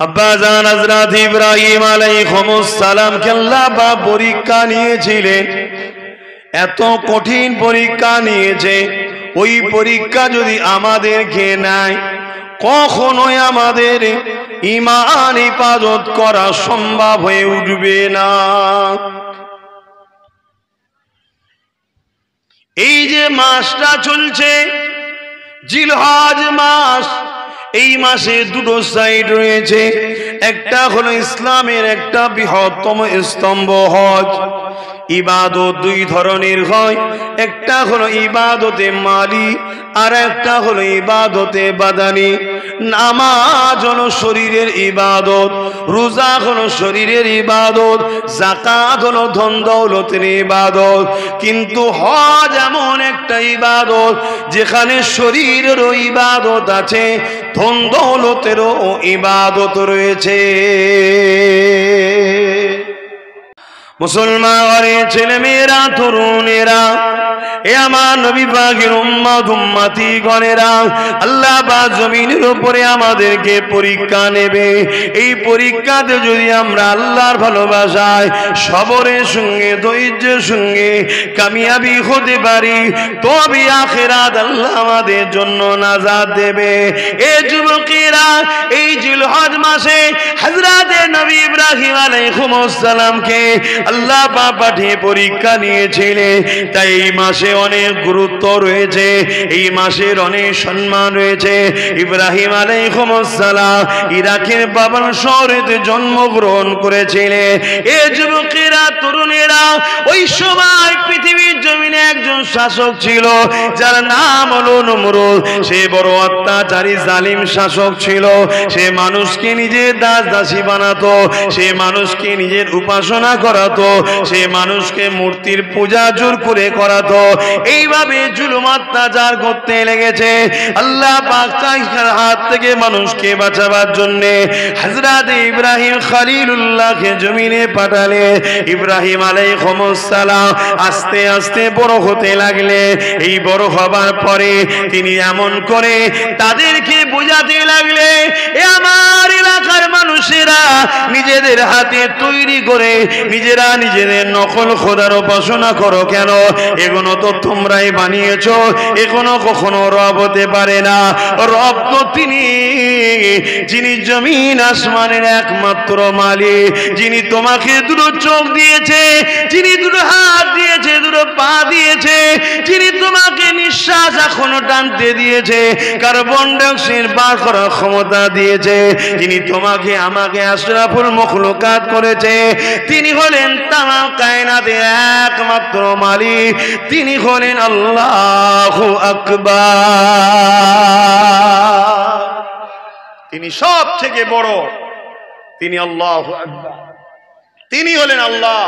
আব্বাজান হযরত ইব্রাহিম আলাইহিস সালামকে আল্লাহ পাক পরীক্ষা নিয়েছিলেন, এত কঠিন পরীক্ষা নিয়েছে। ওই পরীক্ষা যদি আমাদেরকে নেয়, কখনোই আমাদের ঈমান হিফাজত করা সম্ভব হয়ে উঠবে না। এই যে মাসটা চলছে জিলহজ মাস, এই মাসে দুটো সাইড রয়েছে। একটা হলো ইসলামের একটা বৃহত্তম স্তম্ভ হজ। ইবাদত দুই ধরনের হয়, একটা হলো ইবাদতে মালি আর একটা হলো ইবাদতে বাদানি। নামাজ হলো শরীরের ইবাদত, রোজা হলো শরীরের ইবাদত, যাকাত হলো ধন দৌলতের ইবাদত। কিন্তু হজ এমন একটা ইবাদত যেখানে শরীরেরও ইবাদত আছে, ধন দৌলতেরও ইবাদত রয়েছে। মুসলমানের ছেলে মেয়েরা, তরুণেরা, এ আমার নবী পাকের উম্মত উম্মতিগণেরা, আল্লাহ পাক জমিনের উপরে আমাদেরকে পরীক্ষা নেবে। এই পরীক্ষাতে যদি আমরা আল্লাহর ভালোবাসায় সবরের সঙ্গে ধৈর্যের সঙ্গে কামিয়াবি হতে পারি, তবে আখিরাত আল্লাহ আমাদের জন্য নাজাত দেবে। এ যুবকেরা, এই জিলহজ মাসে হযরত নবী ইব্রাহিম আলাইহিস সালামকে আল্লাহ পাক পাঠিয়ে পরীক্ষা নিয়েছিলেন। তাই এই মাসে অনেক গুরুত্ব রয়েছে, এই মাসের অনেক সম্মান রয়েছে। ইব্রাহিম আলাইহিস সালাম ইরাকের বাবল শহরেতে জন্মগ্রহণ করেছিলেন। এ যুবকেরা, তরুণেরা, ওই সময় পৃথিবীর জমিনে একজন শাসক ছিল যার নাম হলো নমরুদ। সে বড় অত্যাচারী জালিম শাসক ছিল। সে মানুষকে নিজের দাস দাসী বানাতো, সে মানুষকে নিজের উপাসনা করাতো, সে মানুষকে মূর্তির পূজা জোর করে করাতো। এইভাবে জুলুম অত্যাচার করতে লেগেছে। আল্লাহ পাক তার হাত থেকে মানুষকে বাঁচাবার জন্য হযরত ইব্রাহিম খলিলুল্লাহকে জমিনে পাঠালে। ইব্রাহিম আলাইহিস সালাম আস্তে আস্তে বড় হতে লাগলে। এই বড় হবার পরে তিনি এমন করে তাদেরকে বোঝাতে লাগলে, এ আমার এলাকার মানুষেরা নিজেদের হাতে তৈরি করে নিজেরা নিজেদের নকল খোদার উপাসনা করো কেন? এগুলো তো তোমরাই বানিয়েছো, এগুলো কখনো রব হতে পারে না। রব তো তিনি, যিনি জমিন আসমানের একমাত্র মালিক, যিনি তোমাকে দুটো চোখ দিয়েছে, যিনি দুটো হাত দিয়েছে, দুটো পা দিয়েছে, যিনি তোমাকে নিঃশ্বাস এখনো টানতে দিয়েছে, কার্বন ডাইঅক্সাইড বার করার ক্ষমতা দিয়েছে, যিনি তোমাকে আমাকে আশরাফুল মখলুকাত করেছে, তিনি হলেন তামাম কায়নাতের একমাত্র মালিক, তিনি হলেন আল্লাহু আকবার। তিনি সব থেকে বড়, তিনি আল্লাহু আকবার, তিনি হলেন আল্লাহ।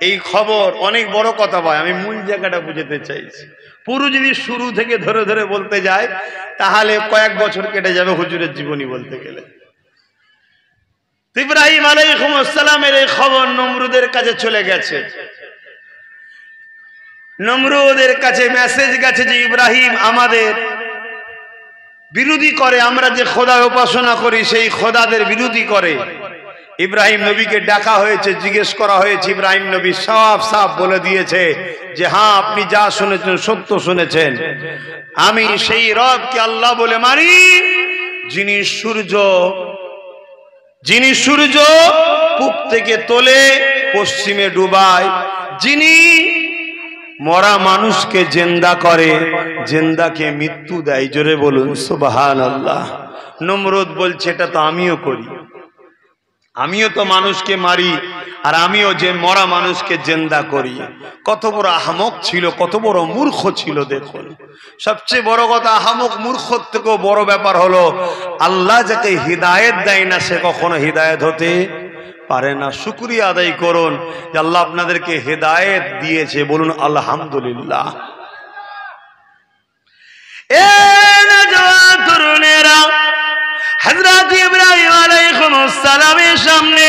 এই খবর অনেক বড় কথা ভাই, আমি মূল জায়গাটা বুঝাতে চাইছি। পুরো যদি শুরু থেকে ধরে ধরে বলতে যায় তাহলে কয়েক বছর কেটে যাবে হুজুরের জীবনী বলতে গেলে। ইব্রাহিম আলাইহিস সালামের এই খবর নমরুদের কাছে চলে গেছে। নমরুদের কাছে মেসেজ গেছে যে ইব্রাহিম আমাদের বিরোধী করে, আমরা যে খোদার উপাসনা করি সেই খোদাদের বিরোধী করে। ইব্রাহিম নবীকে ডাকা হয়েছে, জিজ্ঞেস করা হয়েছে। ইব্রাহিম নবী সাফ সাফ বলে দিয়েছে যে হ্যাঁ, আপনি যা শুনেছেন সত্য শুনেছেন। আমি সেই রবকে আল্লাহ বলে মানি যিনি সূর্য পূব থেকে তোলে পশ্চিমে ডুবায়, যিনি মরা মানুষকে জিন্দা করে, জিন্দাকে মৃত্যু দেয়। জোরে বলুন সুবহানাল্লাহ। নমরুদ বলছে এটা তো আমিও করি, আমিও তো মানুষকে মারি, আর আমিও যে মরা মানুষকে জিন্দা করি। কত বড় আহমক ছিল, কত বড় মূর্খ ছিল দেখুন। সবচেয়ে বড় কথা, আহমক মূর্খর থেকেও বড় ব্যাপার হলো আল্লাহ যাকে হিদায়েত দেয় না সে কখনো হিদায়েত হতে পারে না। শুকরিয়া আদায় করুন যে আল্লাহ আপনাদেরকে হিদায়েত দিয়েছে, বলুন আলহামদুলিল্লাহ। এ নওজোয়ান তরুণেরা, হযরত ইব্রাহিম আলাইহিস সালামের সামনে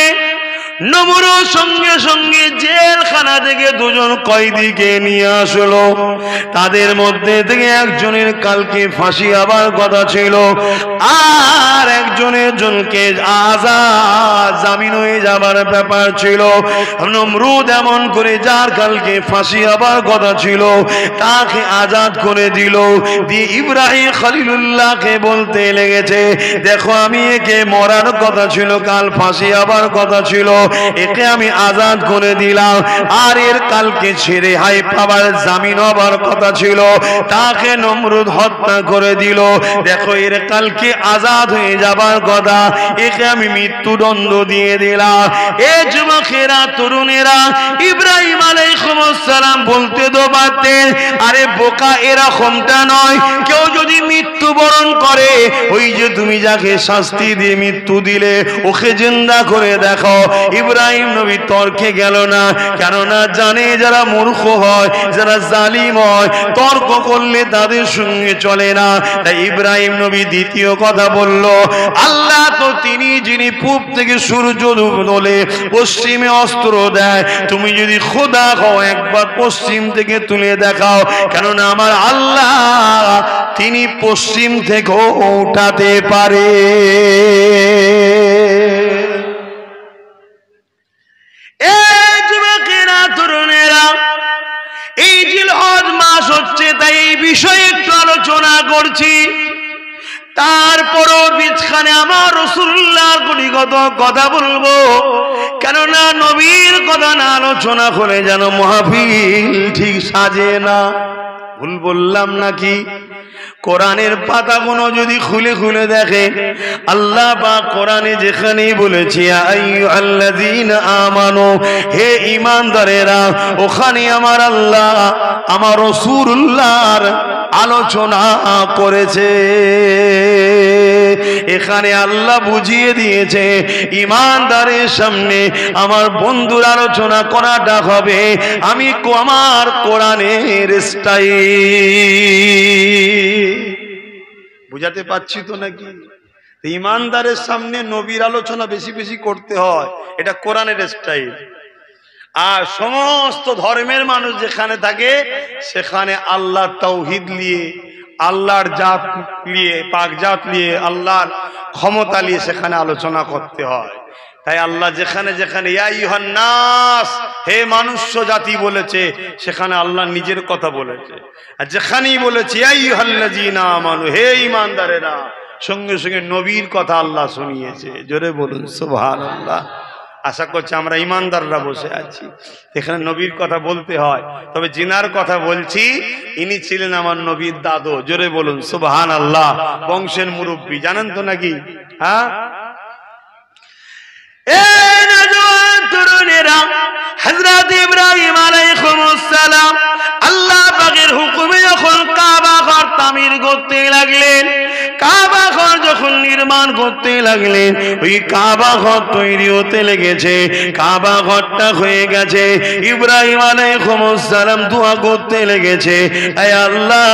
নমরুদ সঙ্গে সঙ্গে জেলখানা থেকে দুজন কয়েদিকে নিয়ে আসলো। তাদের মধ্যে থেকে একজনের কালকে ফাঁসি হবার কথা ছিল, আর একজনের জনকে আজাদ জামিন হয়ে যাবার ব্যাপার ছিল। নমরুদ এমন করে যার কালকে ফাঁসি হবার কথা ছিল তাকে আজাদ করে দিল। দিয়ে ইব্রাহিম খলিলুল্লাহকে বলতে লেগেছে, দেখো আমি একে মরার কথা ছিল, কাল ফাঁসি হবার কথা ছিল, একে আমি আজাদ করে দিলাম। আর এর কালকে ছেড়ে হাই পাবার জামিন হবার কথা ছিল, তাকে নমরুদ হত্যা করে দিল। দেখো এর কালকে আজাদ হয়ে যাবার কথা, একে আমি মৃত্যুদণ্ড দিয়ে দিলাম। এ যুবকেরা, তরুণেরা, ইব্রাহিম আলাইহিস সালাম বলতে তো পারতেন, আরে বোকা এরকমটা নয়, কেউ যদি মৃত্যুবরণ করে ওই যে তুমি যাকে শাস্তি দিয়ে মৃত্যু দিলে ওকে জিন্দা করে দেখো। ইব্রাহিম নবী তর্কে গেল না, কেননা জানে যারা মূর্খ হয়, যারা জালিম হয়, তর্ক করলে তাদের সঙ্গে চলে না। তাই ইব্রাহিম নবী দ্বিতীয় কথা বলল, আল্লাহ তো তিনি যিনি পূব থেকে সূর্য তোলে, পশ্চিমে অস্ত্র দেয়, তুমি যদি খোদা হও একবার পশ্চিম থেকে তুলে দেখাও, কেননা আমার আল্লাহ তিনি পশ্চিম থেকেও উঠাতে পারে। এই জিলহজ মাস হচ্ছে, তাই এই বিষয়ে একটু আলোচনা করছি। তারপরও বিছখানে আমার রাসূলুল্লাহর গুণগত কথা বলবো, কেননা নবীর কথা না আলোচনা করে যেন মাহফিল ঠিক সাজে না। ভুল বললাম নাকি? কোরআনের পাতাগুলো যদি খুলে খুলে দেখে, আল্লাহ পাক কোরআনে যেখানেই বলেছে আইয়ুহাল্লাযীনা আমানু, হে ঈমানদারেরা, ওখানে আমার আল্লাহ আমার রাসূলুল্লাহর আলোচনা করেছে। এখানে আল্লাহ বুঝিয়ে দিয়েছে ঈমানদারের সামনে আমার বন্ধুর আলোচনা করাটা হবে আমি আমার কোরআনের স্টাইল। বুঝাতে পারছি তো নাকি? ঈমানদারের সামনে নবীর আলোচনা বেশি বেশি করতে হয়, এটা কোরআনের স্টাইল। আর সমস্ত ধর্মের মানুষ যেখানে থাকে সেখানে আল্লাহর তাওহীদ নিয়ে, আল্লাহর জাত নিয়ে, পাক জাত নিয়ে, আল্লাহর ক্ষমতা নিয়ে সেখানে আলোচনা করতে হয়। তাই আল্লাহ যেখানে যেখানে ইয়া আইয়ুহান নাস, হে মানুষ্য জাতি বলেছে, সেখানে আল্লাহ নিজের কথা বলেছে। আর যেখানেই বলেছে ইয়া আইয়ুহাল্লাযীনা আমানু, হে ঈমানদারেরা, সঙ্গে সঙ্গে নবীর কথা আল্লাহ শুনিয়েছে। জোরে বলুন সুবহানাল্লাহ। আশা করছি আমরা ঈমানদাররা বসে আছি, এখানে নবীর কথা বলতে হয়। তবে জিনার কথা বলছি, ইনি ছিলেন আমার নবীর দাদু। জোরে বলুন সুবহানাল্লাহ। বংশের মুরব্বী, জানেন তো নাকি? হ্যাঁ, এই নওজোয়ান তরুণেরা, হযরত ইব্রাহিম আলাইহিস সালাম আল্লাহ পাকের হুকুমে যখন কাবা ঘর তামির করতে লাগলেন, কাবা ঘর যখন নির্মাণ করতে লাগলেন, ওই কাবা ঘর তৈরি হতে লেগেছে, কাবা ঘরটা হয়ে গেছে। ইব্রাহিম আলাইহিস সালাম দোয়া করতে লেগেছে, হে আল্লাহ,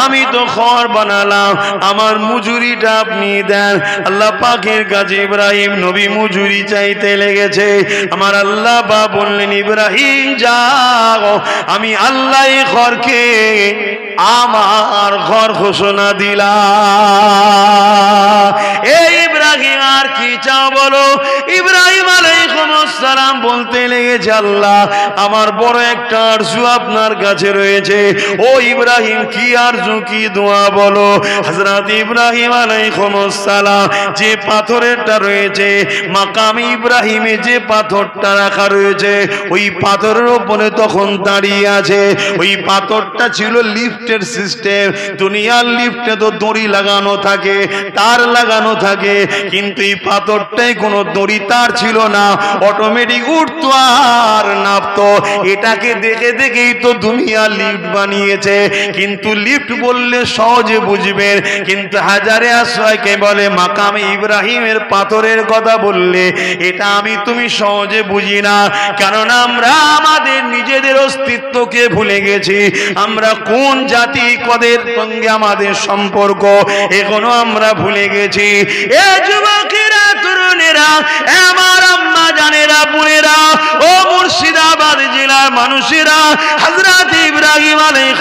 আমি তো ঘর বানালাম, আমার মজুরিটা আপনি দেন। আল্লাহ পাকের কাছে ইব্রাহিম নবী মজুরি চাইতে লেগেছে। আমার আল্লাহ বা বললেন, ইব্রাহিম যাও, আমি আল্লাহ এই ঘরকে আমার ঘর ঘোষণা দিলাম। এই ইব্রাহিম আর কি চাও বলো? ইব্রাহিম আলাইহিস সালাম বলতে লেগেছে, আল্লাহ আমার বড় একটা আরজু আপনার কাছে রয়েছে। ও ইব্রাহিম, কি আরজু, কি দোয়া বলো? হযরত ইব্রাহিম আলাইহিস সালাম যে পাথরেরটা রয়েছে মাকাম ইব্রাহিমে, যে পাথরটা রাখা রয়েছে, ওই পাথরের উপরে তখন দাঁড়িয়ে আছে। ওই পাথরটা ছিল লিফটের সিস্টেম। দুনিয়ার লিফটে তো দড়ি লাগানো থাকে, তার লাগানো থাকে, কিন্তু এই পাথরটাই কোনো দড়ি তার ছিল না, অটোমেটিক উঠতো আর নামতো। এটাকে দেখে দেখেই তো দুনিয়া লিফট বানিয়েছে। কিন্তু লিফট বললে সহজে বুঝবেন, কিন্তু হাজারে আশ্রয়কে বলে মাকামে ইব্রাহিমের পাথরের কথা বললে এটা আমি তুমি সহজে বুঝি না। কারণ আমরা আমাদের নিজেদের অস্তিত্বকে ভুলে গেছি। আমরা কোন জাতি, কদের সঙ্গে আমাদের সম্পর্ক, এখনো আমরা ভুলে গেছি। এ যুবকেরা, তরুণেরা, আমার আম্মা জানের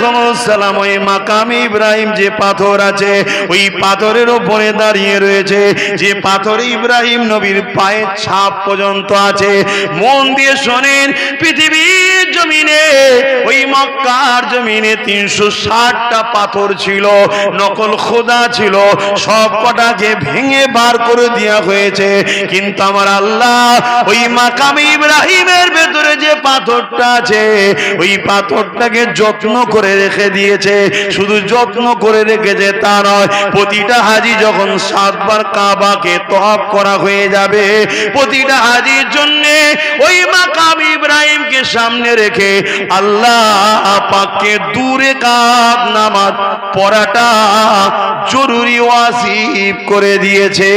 আলাইহিসসালাম ওই মাকাম ইব্রাহিম যে পাথর আছে ওই পাথরের উপরে দাঁড়িয়ে রয়েছে, যে পাথর ইব্রাহিম নবীর পায়ের ছাপ পর্যন্ত আছে। মন দিয়ে শোনেন, পৃথিবীর জমিনে ওই মক্কার জমিনে 360টা পাথর ছিল, নকল খোদা ছিল, সব কটাকে ভেঙে বার করে দেওয়া হয়েছে। কিন্তু আমার আল্লাহ ওই মাকাম ইব্রাহিমের ভেতরে যে পাথরটা আছে ওই পাথরটাকে যত্ন করে রেখে দিয়েছে। শুধু যত্ন করে রেখেছে তা নয়, প্রতিটা হাজি যখন 7 বার কাবাকে তওয়াফ করা হয়ে যাবে, প্রতিটা হাজির জন্য ওই মাকাম ইব্রাহিমকে সামনে রেখে আল্লাহ পাককে 2 রাকাত নামাজ পড়াটা জরুরি ওয়াজিব করে দিয়েছে।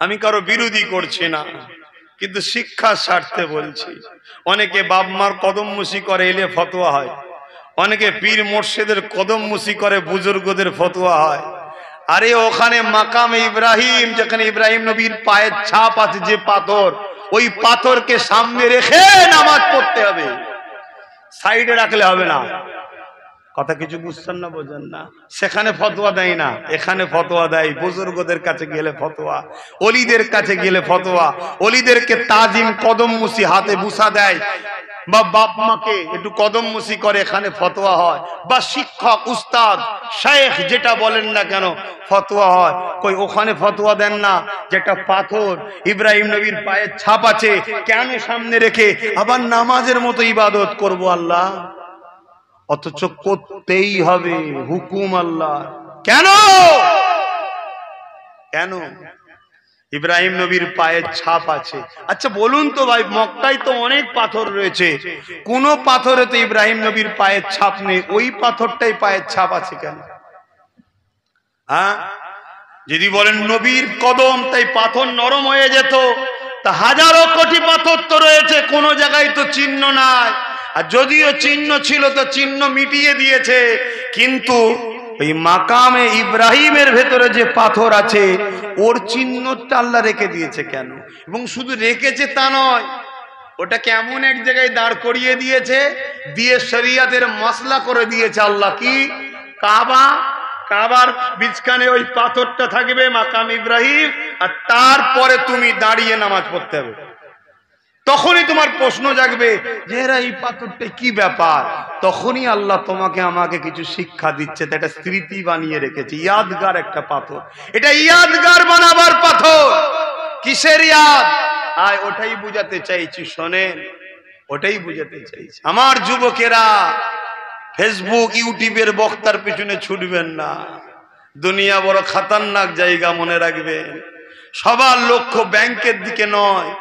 আমি কারো বিরোধী করছি না, কিন্তু শিক্ষার স্বার্থে বলছি। অনেকে বাপ মার কদম মুসি করে এলে ফতোয়া হয়, অনেকে পীর মোর্শেদের কদম মুসি করে বুজুর্গদের ফতোয়া হয়। আরে ওখানে মাকাম ইব্রাহিম, যেখানে ইব্রাহিম নবীর পায়ের ছাপ আছে যে পাথর, ওই পাথরকে সামনে রেখে নামাজ পড়তে হবে, সাইডে রাখলে হবে না। কথা কিছু বুঝছেন না, বোঝেন না? সেখানে ফতোয়া দেয় না, এখানে ফতোয়া দেয়। বুজুর্গদের কাছে গেলে ফতোয়া, অলিদের কাছে গেলে ফতোয়া, অলিদেরকে তাজিম কদম মুসি হাতে বুসা দেয়, বা বাপ মাকে একটু কদম মুসি করে, এখানে ফতোয়া হয়। বা শিক্ষক উস্তাদ শেখ যেটা বলেন না কেন ফতোয়া হয়। কই ওখানে ফতোয়া দেন না যেটা পাথর ইব্রাহিম নবীর পায়ের ছাপ আছে, কেন সামনে রেখে আবার নামাজের মতো ইবাদত করব আল্লাহ? অথচ করতেই হবে, হুকুম আল্লাহ। কেন কেন? ইব্রাহিম নবীর পায়ের ছাপ আছে। আচ্ছা বলুন তো ভাই, মক্কায় তো অনেক পাথর রয়েছে, কোন পাথরে তো ইব্রাহিম নবীর পায়ের ছাপ নেই, ওই পাথরটাই পায়ের ছাপ আছে কেন? হ্যাঁ, যদি বলেন নবীর কদম তাই পাথর নরম হয়ে যেত, তা হাজারো কোটি পাথর তো রয়েছে, কোন জায়গায় তো চিহ্ন নাই। আর যদিও চিহ্ন ছিল তো চিহ্ন মিটিয়ে দিয়েছে। কিন্তু এই মাকামে ইব্রাহিমের ভেতরে যে পাথর আছে ওর চিহ্নটা আল্লাহ রেখে দিয়েছে কেন? এবং শুধু রেখেছে তা নয়, ওটা কেমন এক জায়গায় দাঁড় করিয়ে দিয়েছে, দিয়ে শরিয়াতের মসলা করে দিয়েছে আল্লাহ। কি? কাবা, কাবার বিচখানে ওই পাথরটা থাকবে মাকাম ইব্রাহিম, আর তারপরে তুমি দাঁড়িয়ে নামাজ পড়তে হবে। তখনই তোমার প্রশ্ন জাগবে যে এরা এই পাথরটা কি ব্যাপার। তখনই আল্লাহ তোমাকে আমাকে কিছু শিক্ষা দিচ্ছে, একটা স্মৃতি বানিয়ে রেখেছে, ইয়াদগার একটা পাথর। এটা ইয়াদগার বানাবার পাথর। কিসের ইয়াদ? আয় ওটাই বুঝাতে চাইছি, শোনেন, ওটাই বুঝাতে চাইছি। আমার যুবকেরা ফেসবুক ইউটিউবের বক্তার পিছনে ছুটবেন না, দুনিয়া বড় খতরনাক জায়গা, মনে রাখবেন। সবার লক্ষ্য ব্যাংকের দিকে নয়,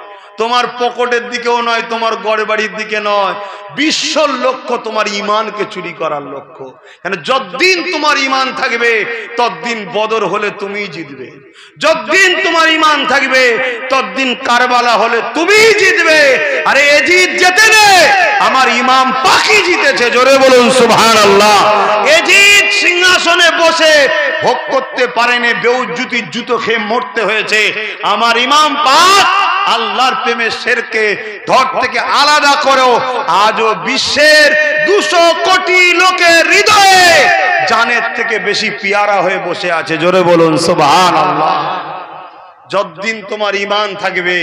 তোমার পকেটের দিকেও নয়, তোমার গড় বাড়ির দিকে নয়। বিশ্বর লক্ষ্য তোমার ইমানকে চুরি করার লক্ষ্য। কেন? যতদিন তোমার ইমান থাকবে ততদিন বদর হলে তুমিই জিতবে, যতদিন তোমার ইমান থাকবে ততদিন কারবালা হলে তুমিই জিতবে। আরে এ জিত জেতে নে, আমার ইমাম পাকই জিতেছে, জোরে বলুন সুবহানাল্লাহ। এ জিত সিংহাসনে বসে ভোগ করতে পারেনি, বেউজ্জুতির জুতো খেয়ে মরতে হয়েছে। আমার ইমাম পাক আল্লাহর প্রেমে শেরকে ধর থেকে আলাদা করো। আজও বিশ্বের 200 কোটি লোকের হৃদয়ে জানের থেকে বেশি পিয়ারা হয়ে বসে আছে, জোরে বলুন সুবহানাল্লাহ। যতদিন তোমার ঈমান থাকবে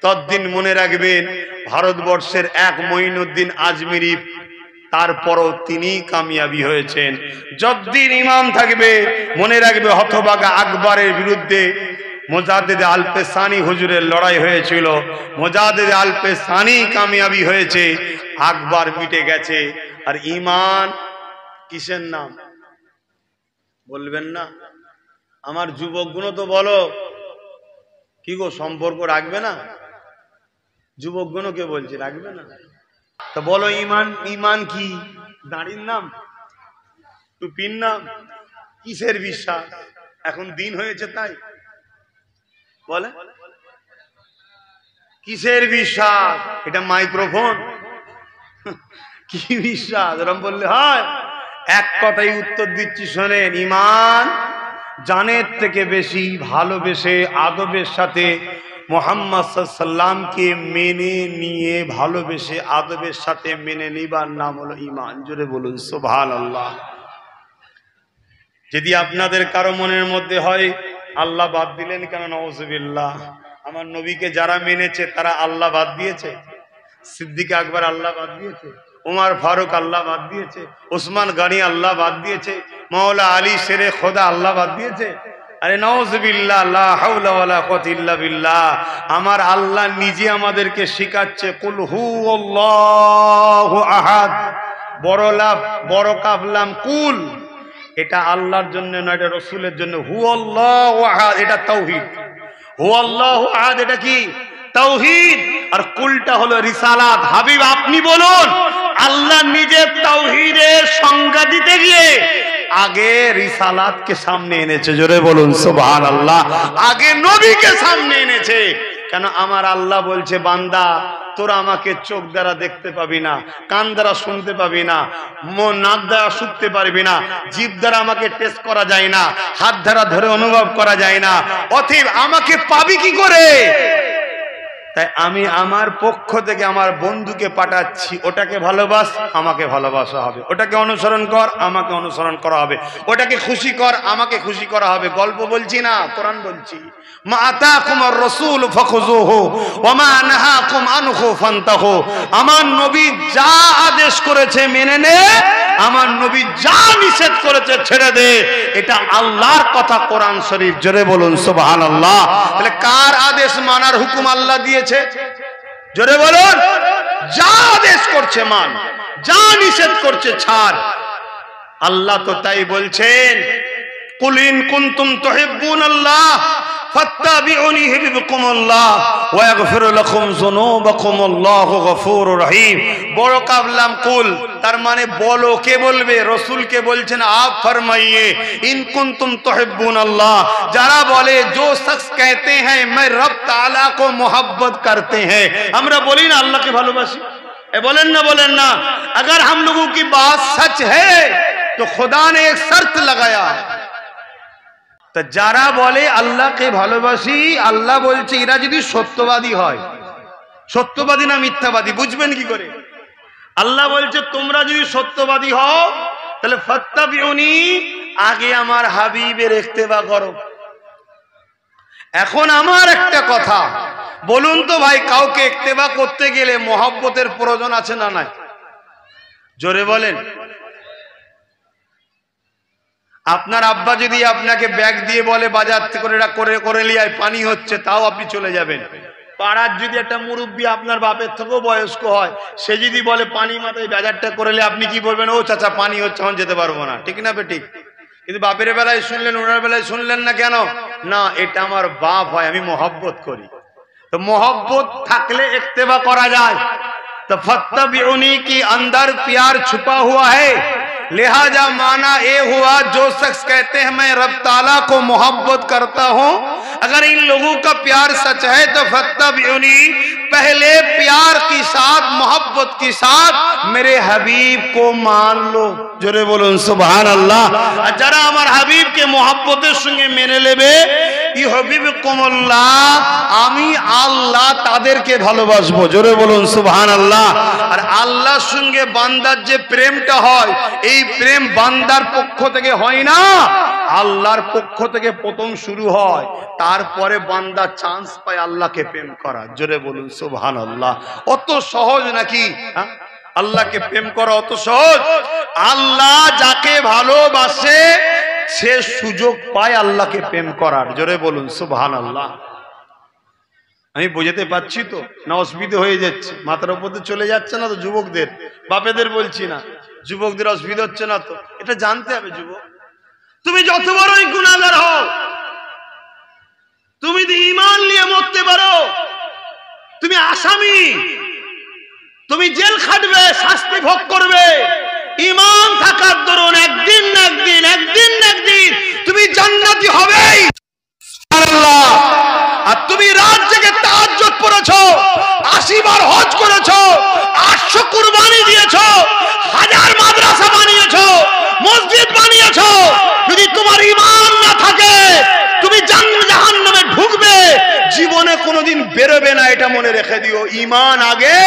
ততদিন মনে রাখবেন ভারতবর্ষের এক মঈনুদ্দিন আজমিরি, তারপরও তিনি কামিয়াবি হয়েছেন। যতদিন ঈমান থাকবে মনে রাখবে হতভাগা আকবরের বিরুদ্ধে মুজাদ্দিদ আল-পেসানি হুজুরের লড়াই হয়েছিল, মুজাদ্দিদ আল-পেসানি কামিয়াবি হয়েছে, আকবর মিটে গেছে। আর ঈমান কিসের নাম বলবেন না? আমার যুবকগুলো তো বলো, কি গো সম্পর্ক রাখবে না? যুবকগুলোকে বলছি রাখবে না? তো বলো ঈমান, ঈমান কি? দাড়ির নাম, টুপির নাম, কিসের বিশ্বাস? এখন দিন হয়েছে তাই বলে কিসের বিশ্বাস? এটা মাইক্রোফোন, কি বিশ্বাস? এরকম বললে হয়? এক কথাই উত্তর দিচ্ছি, শোনেন। ঈমান জানের থেকে বেশি ভালোবেসে আদবের সাথে মুহাম্মদ সাল্লাল্লাহকে মেনে নিয়ে ভালোবেসে আদবের সাথে মেনে নিবার নাম হলো ঈমান। জোরে বলুন সুবহানাল্লাহ। যদি আপনাদের কারো মনের মধ্যে হয় আল্লাহ বাদ দিলেন কেন, নাউজুবিল্লাহ, আমার নবীকে যারা মেনেছে তারা আল্লাহ বাদ দিয়েছে? সিদ্দিক আকবর আল্লাহ বাদ দিয়েছে, উমর ফারুক আল্লাহ বাদ দিয়েছে, উসমান গনি আল্লাহ বাদ দিয়েছে, মাওলা আলী শেরে খোদা আল্লাহ বাদ দিয়েছে? আরে নাউজুবিল্লাহ, লা হাওলা ওয়ালা কুওয়াতা ইল্লা বিল্লাহ। আমার আল্লাহ নিজে আমাদেরকে শিখাচ্ছে কুল হুয়াল্লাহু আহাদ, বড় লাভ বড় কাফলাম কুল, এটা আল্লাহর জন্য না, এটা রাসূলের জন্য। হুয়াল্লাহু আহাদ এটা তাওহীদ, হুয়াল্লাহু আহাদ এটা কি? তাওহীদ। আর কুলটা হলো রিসালাত। হাবিব আপনি বলুন, আল্লাহ নিজে তাওহীদের সংজ্ঞা দিতে গিয়ে আগে রিসালাতকে সামনে এনেছে। জোরে বলুন সুবহানাল্লাহ। আগে নবীকে সামনে এনেছে। কেন? আমার আল্লাহ বলছে, বান্দা তোরা আমাকে চোখ দ্বারা দেখতে পাবি না, কান দ্বারা শুনতে পাবি না, নাক দ্বারা শুনতে পারবি না, জিভ দ্বারা আমাকে টেস্ট করা যায় না, হাত দ্বারা ধরে অনুভব করা যায় না, অতএব আমাকে পাবি কি করে? তাই আমি আমার পক্ষ থেকে আমার বন্ধুকে পাঠাচ্ছি, ওটাকে ভালোবাস, আমাকে ভালোবাসা হবে, ওটাকে অনুসরণ কর, আমাকে অনুসরণ করা হবে, ওটাকে খুশি কর, আমাকে খুশি করা হবে। গল্প বলছি না, কোরআন বলছি। মা আতাকুমুর রাসূল ফাখুযুহু ওয়া মা নাহাকুম আনহু ফান্তাহু। আমার নবী যা আদেশ করেছে মেনে নে, আমার নবী যা নিষেধ করেছে ছেড়ে দে। এটা আল্লাহর কথা, কোরআন শরীফ। জোরে বলুন সুবহানাল্লাহ। তাহলে কার আদেশ মানার হুকুম আল্লাহ দিয়েছে? জোরে বলুন। যা আদেশ করছে মান, যা নিষেধ করছে ছাড়। আল্লাহ তো তাই বলছেন, কুল ইন কুনতুম তুহিব্বুনাল্লাহ ফাত্তাবিউনি ইউহিব্বুকুমুল্লাহ ওয়া ইয়াগফির লাকুম যুনুবাকুম আল্লাহু গফুরুর রহিম। বড় কাবলাম কুল, তার মানে বলো। কে বলবে? রাসূলকে বলছেন আপ ফরমাইয়ে, ইন কুনতুম তুহিব্বুনাল্লাহ, যারা বলে, जो शख्स कहते हैं मैं रब ताला को मोहब्बत करते हैं। আমরা বলি না আল্লাহকে ভালোবাসি? এ বলেন না, বলেন না? अगर हम लोगों की बात सच है तो खुदा ने एक शर्त लगाया। তো যারা বলে আল্লাহকে ভালোবাসি, আল্লাহ বলছে এরা যদি সত্যবাদী হয়, সত্যবাদী না মিথ্যাবাদী বুঝবেন কি করে? আল্লাহ বলছে তোমরা যদি সত্যবাদী হও তাহলে ফাত্তাবিউনি, আগে আমার হাবিবের ইত্তেবা করো। এখন আমার একটা কথা বলুন তো ভাই, কাউকে ইত্তেবা করতে গেলে মহব্বতের প্রয়োজন আছে না নাই? জোরে বলেন। আপনার আব্বা যদি আপনাকে ব্যাগ দিয়ে বলে বাজার থেকে করে নিয়ে আয়, পানি হচ্ছে, তাও আপনি চলে যাবেন। পাড়ার যদি একটা মুরব্বী আপনার বাপের থেকেও বয়স্ক হয়, সে যদি বলে পানি মাথায় বাজারটা করে নিয়ে, আপনি কি বলবেন? ও চাচা পানি হচ্ছে, এখন যেতে পারবো না। ঠিক না বেঠিক? কিন্তু বাপের বেলায় শুনলেন, ওনার বেলায় শুনলেন না কেন? না, এটা আমার বাপ হয়, আমি মোহব্বত করি। তো মোহব্বত থাকলে ইত্তেবা করা যায়। तो फत्तबिउनी की अंदर प्यार छुपा हुआ है, लिहाजा माना ये हुआ जो शख्स कहते हैं मैं रब ताला को मोहब्बत करता हूं, अगर इन लोगों का प्यार सच है तो फत्तबिउनी, पहले प्यार के साथ मोहब्बत के साथ मेरे हबीब को मान लो। जोरे बोलुन सुभान अल्लाह। जरा আমার হাবিবকে মোহাব্বতের সঙ্গে মেনে নেবে, ইউহিব্বুকুমুল্লাহ, আমি আল্লাহ তাদেরকে ভালোবাসবো। জোরে বলুন সুবহানাল্লাহ। আর আল্লাহর সঙ্গে বান্দার যে প্রেমটা হয়, এই প্রেম বান্দার পক্ষ থেকে হয় না, আল্লাহর পক্ষ থেকে প্রথম শুরু হয়, তারপরে বান্দা চান্স পায় আল্লাহকে প্রেম করা। জোরে বলুন সুবহানাল্লাহ। অত সহজ নাকি? আল্লাহকে প্রেম করা অত সহজ? আল্লাহ যাকে ভালোবাসে সে সুযোগ পায় আল্লাহকে প্রেম করার। জোরে বলুন সুবহানাল্লাহ। আমি বোঝাতে পারছি তো না? অসুবিধা হয়ে যাচ্ছে, মাথার উপর চলে যাচ্ছে না তো? যুবকদের, বাপেদের বলছি না, যুবকদের অসুবিধা হচ্ছে না তো? এটা জানতে হবে যুবক। তুমি যত বড়ই গুনাহগার হও, তুমি যদি ঈমান নিয়ে মরতে পারো, তুমি আসামি, তুমি জেল খাটবে, শাস্তি ভোগ করবে। ঈমান থাকার দরুন একদিন না একদিন, একদিন না একদিন তুমি জান্নাতি হবেই। সুবহানাল্লাহ। আর তুমি রাত জেগে তাহাজ্জুদ পড়েছো, 80 বার হজ করেছো, 800 কুরবানি দিয়েছো, 1000 মাদ্রাসা বানিয়েছো, মসজিদ বানিয়েছো, যদি তোমার ঈমান না থাকে তুমি জাহান্নামে ঢুকবে। জীবন জীবনে কোনোদিন বেরোবে না, এটা মনে রেখে দিও। ঈমান আগে,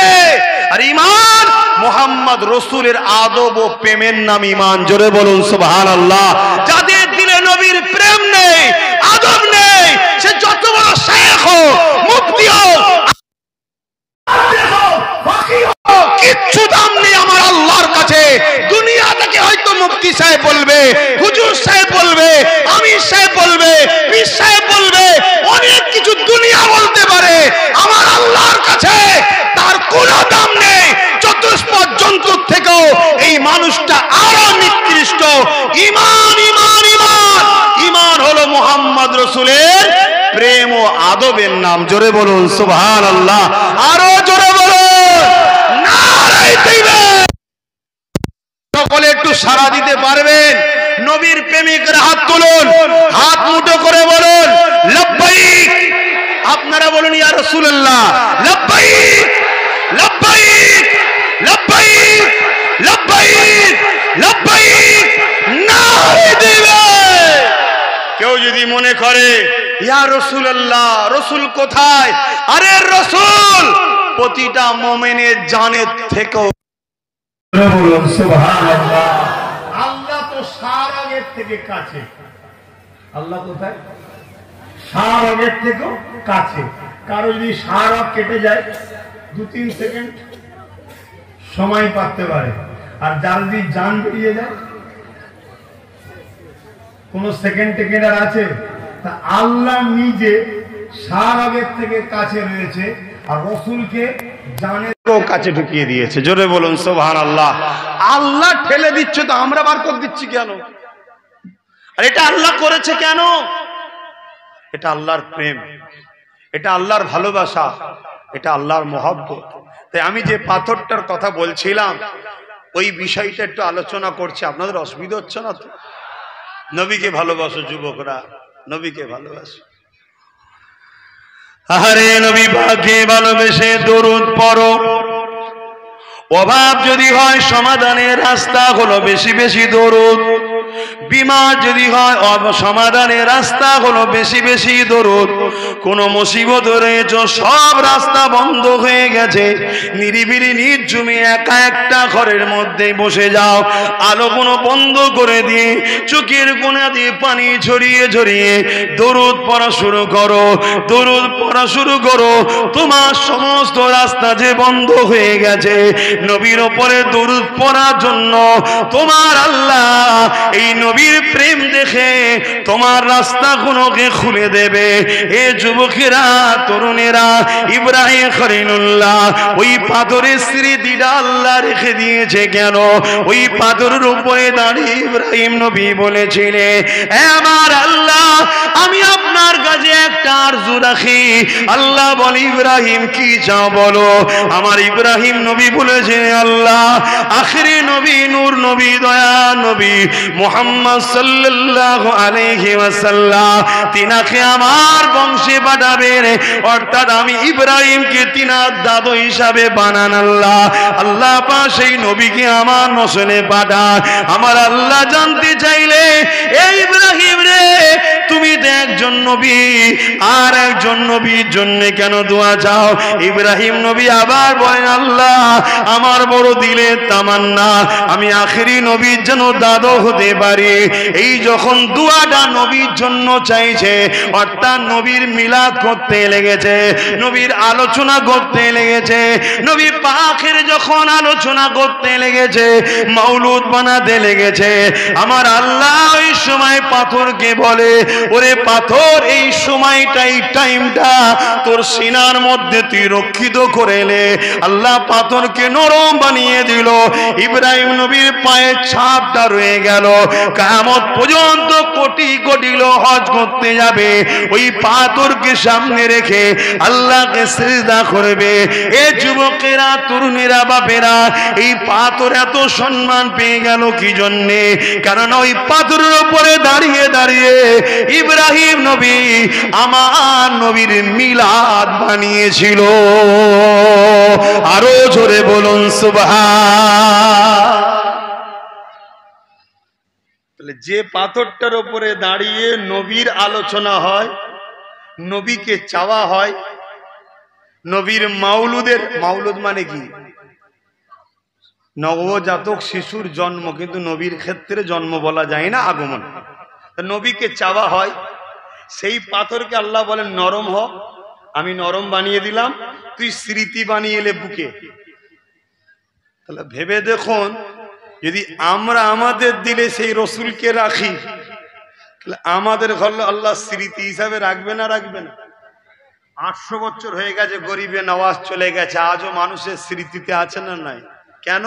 আর ঈমান মুহাম্মদ রাসূলের আদব ও প্রেমের নাম ঈমান। জোরে বলুন সুবহানাল্লাহ। যাদের দিলে নবীর প্রেম নেই, আদব নেই, সে যত বড় শেখ হোক, মুফতি হোক, কিচ্ছু দাম নেই আমার আল্লাহর কাছে। দুনিয়া থেকে হয়তো মুফতি সাহেব বলবে, হুজুর সাহেব বলবে, আমির সাহেব বলবে, পীর সাহেব বলবে, অনেক কিছু দুনিয়া বলতে পারে, আমার আল্লাহর কাছে তার কোনো দাম নেই। চতুষ্পদ জন্তুর থেকেও এই মানুষটা আরো নিকৃষ্ট। ঈমান, ঈমান, ঈমান, ঈমান হলো মুহাম্মদ রাসূলের প্রেম ও আদবের নাম। জোরে বলুন সুবহানাল্লাহ, আরো জোরে বলুন নারায়ে তাকবীর। সকলে একটু সাড়া দিতে পারবেন? নবীর প্রেমিকরা হাত তুলুন, হাত মুঠো করে বলুন লব্বাইক। আপনারা বলুন ইয়া রাসূলুল্লাহ লব্বাইক, লব্বাইক, লব্বাইক, লব্বাইক, লব্বাইক, নারায়ে তাকবীর। কেউ যদি মনে করে ইয়া রাসূলুল্লাহ, রাসূল কোথায়? আরে রাসূল প্রতিটা মুমিনের জানের থেকেও। বলুন সুবহানাল্লাহ। আল্লাহ তো সারাগের থেকে কাছে। আল্লাহ কোথায়? সারাগের থেকেও কাছে। কারো যদি সারাগ কেটে যায় 2-3 সেকেন্ড সময় পাতে পারে, আর যার যদি জান বেরিয়ে যায় কোন সেকেন্ড টেকেন্ড আর আছে? তা আল্লাহ নিজে সারাগের থেকে কাছে রয়েছে, আর রাসূলকে জানের কাছে ঢুকিয়ে দিয়েছে। জোরে বলুন সুবহানাল্লাহ। আল্লাহ ঠেলে দিচ্ছে তো আমরা বার করে দিচ্ছি কেন? আর এটা আল্লাহ করেছে কেন? এটা আল্লাহর প্রেম, এটা আল্লাহর ভালোবাসা, এটা আল্লাহর মহব্বত। তাই আমি যে পাথরটার কথা বলছিলাম ওই বিষয়টা একটু আলোচনা করছি। আপনাদের অসুবিধা হচ্ছে না তো? নবীকে ভালোবাসো যুবকরা, নবীকে ভালোবাসো। আরে নবী পাককে ভালোবেসে দরুদ পড়ো। অভাব যদি হয় সমাধানের রাস্তা হলো বেশি বেশি দরুদ। বিমার যদি হয় সমাধানের রাস্তা হলো বেশি বেশি দরুদ। কোন মুসিবত রয়েছে সব রাস্তা বন্ধ হয়ে গেছে, নিরিবিলি নির্জুমে একা একটা ঘরের মধ্যে বসে যাও, আলো কোনো বন্ধ করে দিয়ে চোখের কোণা দিয়ে পানি ঝরিয়ে ঝরিয়ে দরুদ পড়া শুরু করো, দরুদ পড়া শুরু করো। তোমার সমস্ত রাস্তা যে বন্ধ হয়ে গেছে, নবীর উপরে দরুদ পড়ার জন্য তোমার আল্লাহ এই নবীর প্রেম দেখে তোমার রাস্তাগুলোকে খুলে দেবে। এ যুবকেরা, তরুণেরা, ইব্রাহিম খলিলুল্লাহ ওই পাথরের স্মৃতিটা আল্লাহ রেখে দিয়েছে কেন? ওই পাথরের উপরে দাঁড়িয়ে ইব্রাহিম নবী বলেছিলেন, আমার আল্লাহ আমি আপনার কাছে একটা আরজু রাখি। আল্লাহ বলে, ইব্রাহিম কি চাও বলো? আমার ইব্রাহিম নবী বলেছে, আল্লাহ আখিরি নবী, নূর নবী, দয়া নবী মুহাম্মদ সাল্লাল্লাহু আলাইহি ওয়াসাল্লাম তিনাকে আমার বংশে পাঠাবেন, অর্থাৎ আমি ইব্রাহিমকে তিনার দাদু হিসাবে বানান। আল্লাহ আল্লাহ পাক সেই নবীকে আমার নসলে পাঠান। আমার আল্লাহ জানতে চাইলে, এই ইব্রাহিম রে তুমি তো একজন নবী, আর একজন নবীর জন্য কেন দোয়া চাও? ইব্রাহিম নবী আবার বলেন, আল্লাহ আমার বড় দিলের তামান্না আমি আখেরি নবীর জন্য দাদু হতে পারি। এই যখন দোয়াটা নবীর জন্য চাইছে, অর্থাৎ নবীর মিলাদ করতে লেগেছে, নবীর আলোচনা করতে লেগেছে, নবী পাকের যখন আলোচনা করতে লেগেছে, মাওলুদ বানাতে লেগেছে, আমার আল্লাহ ওই সময় পাথরকে বলে, ওরে পাথর এই সময়টা, এই টাইমটা তোর সিনার মধ্যে তুই রক্ষিত করে নে। আল্লাহ পাথরকে নরম বানিয়ে দিল। ইব্রাহিম নবীর পায়ের ছাপটা রয়ে গেল। কিয়ামত পর্যন্ত কোটি কোটি লোক হজ করতে যাবে, ওই পাথরকে সামনে রেখে আল্লাহকে সিজদা করবে। এ যুবকেরা, তরুণেরা, বাপেরা, এই পাথর এত সম্মান পেয়ে গেল কি জন্যে? কারণ ওই পাথরের উপরে দাঁড়িয়ে দাঁড়িয়ে ইব্রাহিম নবী আমার নবীর মিলাদ বানিয়েছিল। আরো জোরে বলুন সুবহান। যে পাথরটার উপরে দাঁড়িয়ে নবীর আলোচনা হয়, নবীকে চাওয়া হয়, নবীর মাউলুদের, মাউলুদ মানে কি? নবজাতক শিশুর জন্ম, কিন্তু নবীর ক্ষেত্রে জন্ম বলা যায় না, আগমন। নবীকে চাওয়া হয়, সেই পাথরকে আল্লাহ বলেন নরম হ, আমি নরম বানিয়ে দিলাম, তুই স্মৃতি বানিয়ে এলে বুকে। তাহলে ভেবে দেখুন, যদি আমরা আমাদের দিলে সেই রসুলকে রাখি, তাহলে আমাদের ঘর আল্লাহ স্মৃতি হিসাবে রাখবে না রাখবে না? 800 বছর হয়ে গেছে, গরিবে নওয়াজ চলে গেছে, আজও মানুষের স্মৃতিতে আছে না নাই? কেন?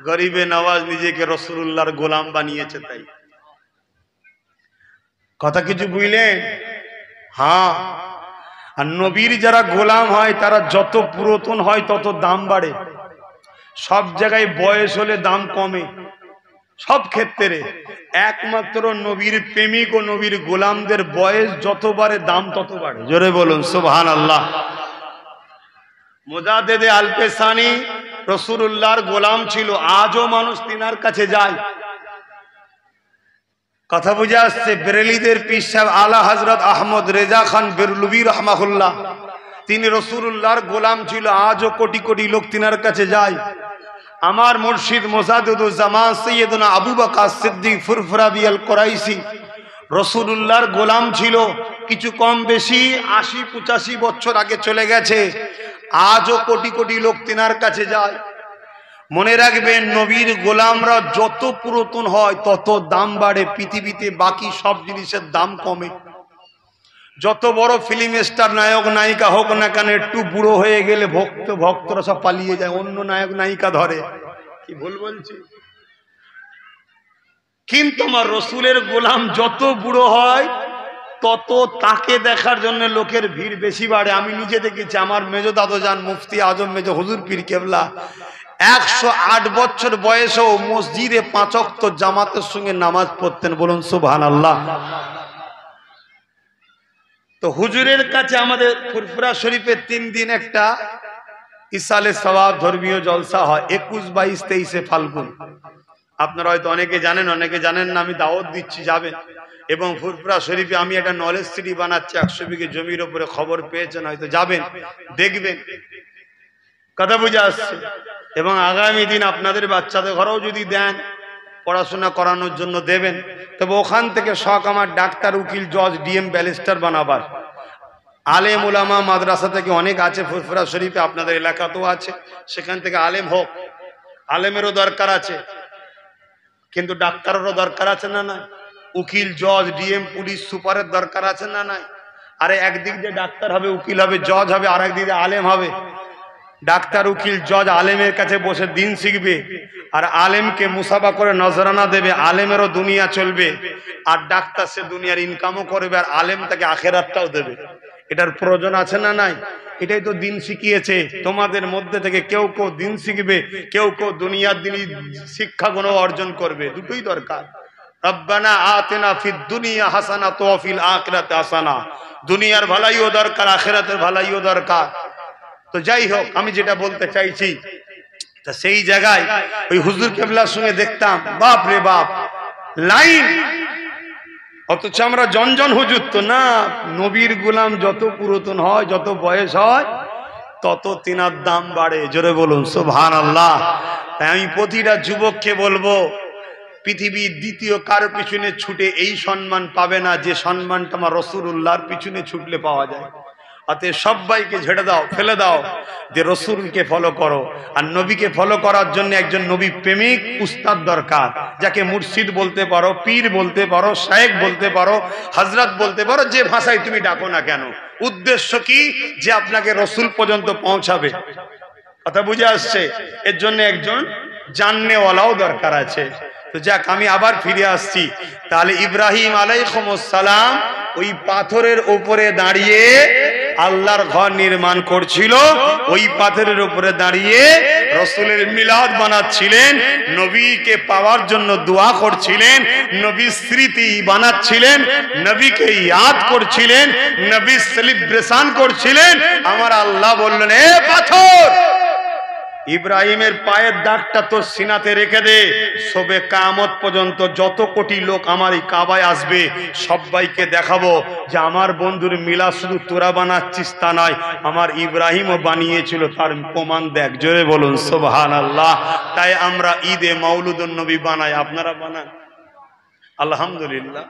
গরিবে নওয়াজ নিজেকে রসুলুল্লাহর গোলাম বানিয়েছে তাই। কথা কিছু বুঝলেন? হ্যাঁ। আর নবীর যারা গোলাম হয় তারা যত পুরাতন হয় তত দাম বাড়ে। সব জায়গায় বয়স হলে দাম কমে, সব ক্ষেত্রে। একমাত্র নবীর প্রেমিক ও নবীর গোলামদের বয়স যত বাড়ে দাম তত বাড়ে। জোরে বলুন সুবহানাল্লাহ। মুজাদ্দেদে আল-পেসানি রাসূলুল্লাহর গোলাম ছিল, আজও মানুষ তিনার কাছে যায়। কথা বুঝে আসছে? বেরেলিদের পীর সাহেব আলা হযরত আহমদ রেজা খান বেরলুবি রাহমাহুল্লাহ, তিনি রাসূলুল্লাহর গোলাম ছিল, আজও কোটি কোটি লোক তিনার কাছে যায়। আমার মুর্শিদ মুজাদ্দিদুজ জামান সৈয়দনা আবু বকর সিদ্দিক ফুরফুরাবি আল কুরাইশি রাসূলুল্লাহর গোলাম ছিল। কিছু কম বেশি 80-85 বছর আগে চলে গেছে, আজও কোটি কোটি লোক তিনার কাছে যায়। মনে রাখবেন, নবীর গোলামরা যত পুরাতন হয় তত দাম বাড়ে। পৃথিবীতে বাকি সব জিনিসের দাম কমে। যত বড় ফিল্ম স্টার নায়ক নায়িকা হোক না কেন, একটু বুড়ো হয়ে গেলে ভক্তরা সব পালিয়ে যায়, অন্য নায়ক নায়িকা ধরে। কি ভুল বলছি? কিন্তু আমার রসুলের গোলাম যত বুড়ো হয় তত তাকে দেখার জন্য লোকের ভিড় বেশি বাড়ে। আমি নিজে দেখেছি, আমার মেজো দাদু যান মুফতি আজম মেজো হুজুর পীর কেবলা 108 বছর বয়সেও মসজিদে 5 ওয়াক্ত জামাতের সঙ্গে নামাজ পড়তেন। বলুন সুবহানাল্লাহ। তো হুজুরের কাছে আমাদের ফুরফুরা শরীফে 3 দিন একটা ইসালে সওয়াব ধর্মীয় জলসা হয়, 21, 22, 23 ফাল্গুন। আপনারা হয়তো অনেকে জানেন, অনেকে জানেন না, আমি দাওয়াত দিচ্ছি, যাবেন। এবং ফুরফুরা শরীফে আমি একটা নলেজ সিটি বানাচ্ছি, 100 বিঘে জমির উপরে, খবর পেয়েছেন হয়তো, যাবেন দেখবেন। কথা বুঝে আসছে? এবং আগামী দিন আপনাদের বাচ্চাদের ঘরেও যদি দেন, পড়াশোনা করানোর জন্য দেবেন, তবে ওখান থেকে শখ আমার ডাক্তার, উকিল, জজ, ডিএম, ব্যারিস্টার বানাবার। আলেম উলামা মাদ্রাসা থেকে অনেক আছে ফুরফুরা শরীফে, আপনাদের এলাকাতেও আছে, সেখান থেকে আলেম হোক। আলেমেরও দরকার আছে, কিন্তু ডাক্তারেরও দরকার আছে না নাই? উকিল, জজ, ডিএম, পুলিশ, সুপারের দরকার আছে না নাই? আরে একদিক দিয়ে ডাক্তার হবে, উকিল হবে, জজ হবে, আর একদিক দিয়ে আলেম হবে। ডাক্তার, উকিল, জজ আলেমের কাছে বসে দিন শিখবে, আর আলেমকে মুসাফা করে নজরানা দেবে, আলেমেরও দুনিয়া চলবে। আর ডাক্তার সে দুনিয়ার ইনকামও করবে, আর আলেম তাকে আখেরাতটাও দেবে। এটার প্রয়োজন আছে না নাই? এটাই তো দিন শিখিয়েছে। তোমাদের মধ্যে থেকে কেউ কেউ দিন শিখবে, কেউ কেউ দুনিয়ার দিনই শিক্ষাগুণ অর্জন করবে। দুটোই দরকার। রব্বানা আতিনা ফিদ দুনিয়া হাসানা ওয়া ফিল আখিরাতি হাসানা। দুনিয়ার ভালাইও দরকার, আখিরাতের ভালাইও দরকার। তো যাই হোক, আমি যেটা বলতে চাইছি, তা সেই জায়গায় ওই হুজুর কেবলার সঙ্গে দেখতাম, বাপ রে বাপ, লাইন। অথচ আমরা জনজন হুজুর তো না। নবীর গোলাম যত পুরাতন হয়, যত বয়স হয়, তত তিনার দাম বাড়ে। জোরে বলুন সুবহানাল্লাহ। তাই আমি প্রতিটা যুবককে বলবো, পৃথিবীর দ্বিতীয় কারো পিছনে ছুটে এই সম্মান পাবে না যে সম্মানটা আমার রাসূলুল্লাহর পিছনে ছুটলে পাওয়া যায়। অতএব সবাইকে ঝেড়ে দাও, ফেলে দাও, যে রসুলকে ফলো করো। আর নবীকে ফলো করার জন্য একজন নবী প্রেমিক উস্তাদ দরকার, যাকে মুর্শিদ বলতে পারো, পীর বলতে পারো, শায়েখ বলতে পারো, হযরত বলতে পারো, যে ভাষায় তুমি ডাকো না কেন। উদ্দেশ্য কি? যে আপনাকে রসুল পর্যন্ত পৌঁছাবে। কথা বুঝে আসছে? এর জন্য একজন জাননেওয়ালাও দরকার আছে। তো যাক, আমি আবার ফিরে আসছি। তাহলে ইব্রাহিম আলাইহিস সালাম ওই পাথরের উপরে দাঁড়িয়ে আল্লাহর ঘর নির্মাণ করছিল, ওই পাথরের উপরে দাঁড়িয়ে রসুলের মিলাদ বানাচ্ছিলেন, নবীকে পাওয়ার জন্য দোয়া করছিলেন, নবীর স্মৃতি বানাচ্ছিলেন, নবীকে ইয়াদ করছিলেন, নবীর সেলিব্রেশন করছিলেন। আমার আল্লাহ বললেন, এ পাথর, ইব্রাহিমের পায়ের দাগটা তোর সিনাতে রেখে দে, সবে কিয়ামত পর্যন্ত যত কোটি লোক আমার এই কাবায় আসবে সবাইকে দেখাবো যে আমার বন্ধুর মিলাদ শুধু তোরা বানাচ্ছিস তা নয়, আমার ইব্রাহিমও বানিয়েছিল, তার প্রমাণ দেখ। জোরে বলুন সুবহানাল্লাহ। তাই আমরা ঈদে মাউলুদুন নবী বানাই, আপনারা বানান? আলহামদুলিল্লাহ,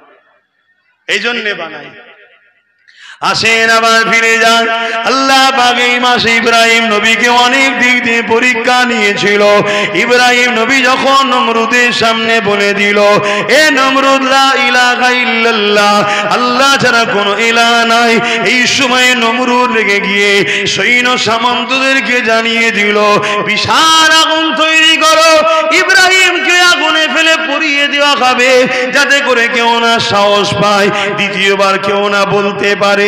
এই জন্যে বানাই। আসেন আবার ফিরে যান। আল্লাহ পাক এই মাসে ইব্রাহিম নবীকে অনেক দিক দিয়ে পরীক্ষা নিয়েছিল। ইব্রাহিম নবী যখন নমরুদের সামনে বলে দিল, এ নমরুদ, লা ইলাহা ইল্লাল্লাহ, আল্লাহ ছাড়া কোনো ইলাহ নাই, এই সময় নমরুদ রেগে গিয়ে সৈন্য সামন্তদেরকে জানিয়ে দিল, বিশাল আগুন তৈরি করো, ইব্রাহিমকে আগুনে ফেলে পুড়িয়ে দেওয়া হবে, যাতে করে কেউ না সাহস পায়, দ্বিতীয়বার কেউ না বলতে পারে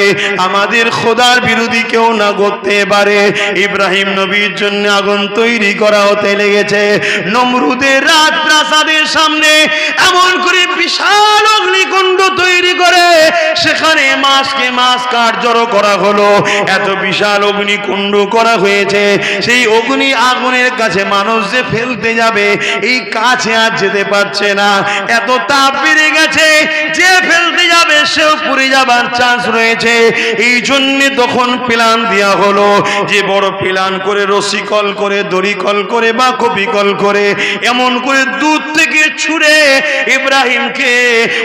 আমাদের খোদার বিরোধী কেউ না করতে পারে। ইব্রাহিম নবীর জন্য আগুন তৈরি করা হতে লেগেছে। নমরুদের রাজপ্রাসাদের সামনে এমন করে বিশাল অগ্নিকুণ্ড তৈরি করে সেখানে মাছকে মাছ কাঠ জড়ো করা হলো। এত বিশাল অগ্নিকুণ্ড করা হয়েছে, সেই অগ্নি আগুনের কাছে মানুষ যে ফেলতে যাবে এই কাছে আর যেতে পারছে না, এত তাপ বেড়ে গেছে, যে ফেলতে যাবে সেও পুড়ে যাবার চান্স রয়েছে। এই জন্য তখন প্ল্যান দেওয়া হলো যে বড় প্ল্যান করে রশিকল করে দড়িকল করে বা কপিকল করে এমন করে দূর থেকে ছুঁড়ে ইব্রাহিমকে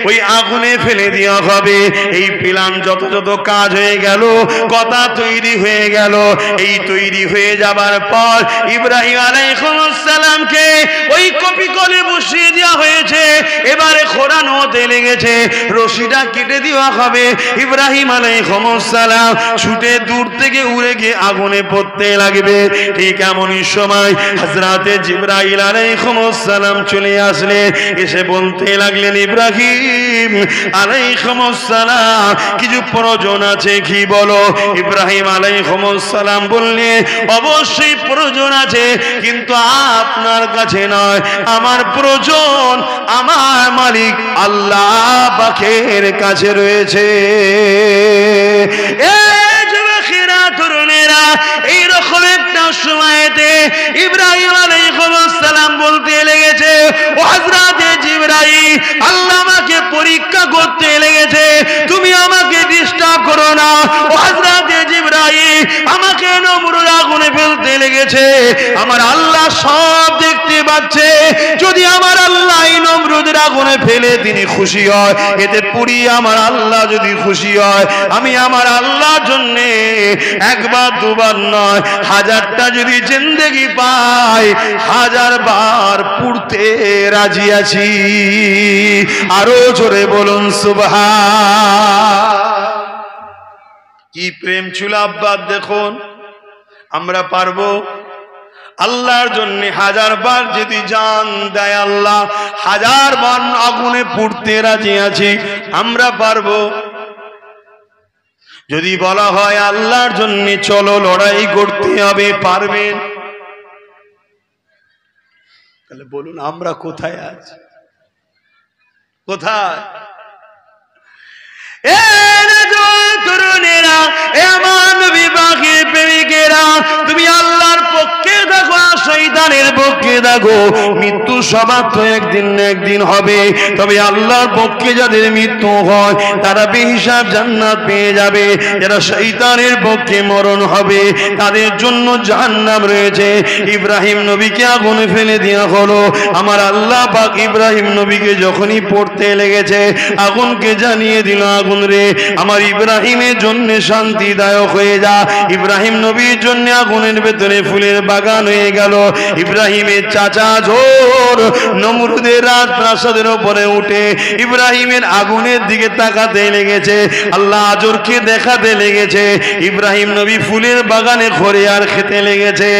ওই আগুনে ফেলে দেওয়া হবে। এই প্ল্যান যত যত কাজ হয়ে গেল, কথা তৈরি হয়ে গেল। এই তৈরি হয়ে যাবার পর ইব্রাহিম আলাইহিস সালামকে ওই কপিকলে বসিয়ে দেওয়া হয়েছে। এবারে খোঁড়ানো হতে লেগেছে, রশিটা কেটে দেওয়া হবে। ইব্রাহিম আলাইহিস সালাম ছুটে দূর থেকে উড়ে গিয়ে আগুনে পড়তে লাগবে। ঠিক এমনই সময় হযরতে জিবরাইল আলাইহিস সালাম চলে আসলেন, এসে বলতে লাগলেন, ইব্রাহিম আলাইহিস সালাম কিছু প্রয়োজন আছে, কি বলো? ইব্রাহিম আলাইহিস সালাম বললেন, অবশ্যই প্রয়োজন আছে, কিন্তু আপনার কাছে নয়, আমার প্রয়োজন আমার মালিক আল্লাহ পাকের কাছে রয়েছে। এইরকম একটা সময়তে ইব্রাহিম আলাইহিস সালাম বলতে লেগেছে, ও হযরতে জিবরাইল, আল্লাহ আমাকে পরীক্ষা করতে লেগেছে, তুমি আমাকে ডিস্টার্ব করো না। ও হযরতে জিবরাইল, আমাকে নমরুদ আগুনে ফেলতে লেগেছে, আমার আল্লাহ সব দেখতে পাচ্ছে, যদি আমার আল্লাহ এই নমরুদের আগুনে ফেলে তিনি খুশি হয়, এতে পুড়িয়ে আমার আল্লাহ যদি খুশি হয়, আমি আমার আল্লাহর জন্য একবার দুবার নয়, হাজারটা যদি জিন্দেগি পাই, 1000 বার পুড়তে রাজি আছি। আরো জোরে বলুন সুবহান। কি প্রেম ছিল আব্বা, দেখুন আমরা পারবো আল্লাহর জন্য 1000 বার যদি জান দেয় আল্লাহ, 1000 বার আগুনে পুড়তে রাজি আছি, আমরা পারবো? যদি বলা হয় আল্লাহর জন্য চলো লড়াই করতে হবে, পারবেন? তাহলে বলুন আমরা কোথায় আছি? কোথায়? তরুণেরা, আমার নবী পাকের প্রেমিকেরা, তুমি আল্লাহর পক্ষে দেখো আর শয়তানের পক্ষে দেখো, মৃত্যু সবার তো একদিন না একদিন হবে, তবে আল্লাহর পক্ষে যাদের মৃত্যু হয় তারা বেহিসাব জান্নাত পেয়ে যাবে, যারা শয়তানের পক্ষে মরণ হবে তাদের জন্য জাহান্নাম রয়েছে। ইব্রাহিম নবীকে আগুনে ফেলে দেওয়া হলো। আমার আল্লাহ পাক ইব্রাহিম নবীকে যখনই পড়তে লেগেছে আগুনকে জানিয়ে দিল, আগুন রে আমার ইব্রাহিমের জন্য শান্তিদায়ক হয়ে যা। ইব্রাহিম নবীর জন্য আগুনের ভেতরে ফুলের বাগান হয়ে গেল। ইব্রাহিমের চাচা জোর নমরুদের রাজপ্রাসাদের উপরে উঠে ইব্রাহিমের আগুনের দিকে তাকাতে লেগেছে, আল্লাহ আজরকে দেখাতে লেগেছে। ইব্রাহিম নবী ফুলের বাগানে ঘরে আর খেতে লেগেছে।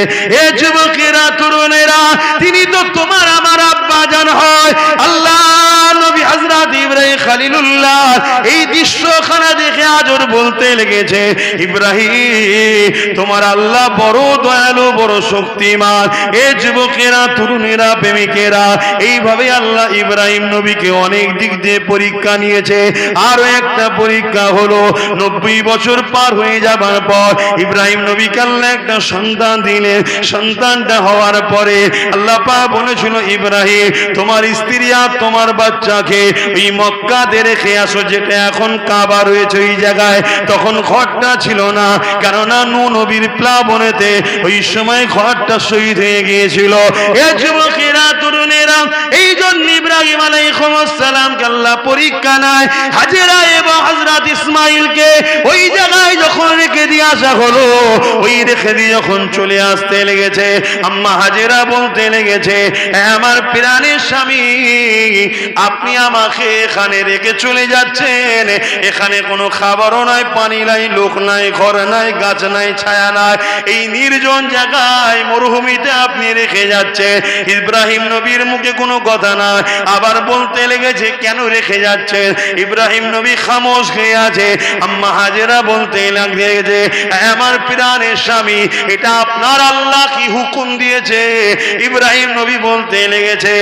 এ যুবকেরা, তরুণেরা, তিনি তো তোমার আমার আব্বা জান হয়। আল্লাহ নবী হযরত ইব্রাহিম খলিলুল্লাহ এই দৃশ্যখানা দেখে হাজর বলতে লেগেছে, ইব্রাহিম তোমার আল্লাহ বড় দয়ালু, বড় শক্তিমান। এ যুবকেরা, তরুণেরা, প্রেমিকেরা, এইভাবে আল্লাহ ইব্রাহিম নবীকে অনেক দিক দিয়ে পরীক্ষা নিয়েছে। আরো একটা পরীক্ষা হলো 90 বছর পার হয়ে যাবার পর ইব্রাহিম নবীকে আল্লাহ একটা সন্তান দিলেন। সন্তানটা হওয়ার পরে আল্লাহ পাক বলেছিল, ইব্রাহিম তোমার স্ত্রী আর তোমার বাচ্চাকে ওই মক্কাতে রেখে আসো, যেটা এখন কাবা রয়েছে ওই জায়গায়। তখন ঘরটা ছিল না, কেননা নূহ নবীর প্লাবনেতে ওই সময় ঘরটা শহীদ হয়ে গিয়েছিল। এ যুবকেরা, তরুণেরা, এই জন্য ইব্রাহিম আলাইহিস সালামকে আল্লাহ পরীক্ষা নেয়। হাজেরা এবং হযরত ইসমাঈলকে ওই জায়গায় যখন রেখে দিয়ে আসা হলো, ওই রেখে দিয়ে যখন চলে আসতে লেগেছে, আম্মা হাজেরা বলতে লেগেছে, আমার প্রাণের স্বামী, আপনি আমাকে এখানে রেখে চলে যাচ্ছেন, এখানে কোনো খাবারও নাই, পানি নাই, লোক নাই, ঘর নাই, গাছ নাই, ছায়া নাই, এই নির্জন জায়গায় মরুভূমিতে আপনি রেখে যাচ্ছেন। ইব্রাহিম নবীর মুখে কোনো কথা না, আবার বলতে লেগেছে, কেন রেখে যাচ্ছেন? ইব্রাহিম নবী খামোশ হয়ে আছে। আম্মা হাজেরা বলতে লেগেছে, আমার প্রাণের স্বামী, এটা আপনার আল্লাহ কি হুকুম দিয়েছে? ইব্রাহিম নবী বলতে লেগেছে,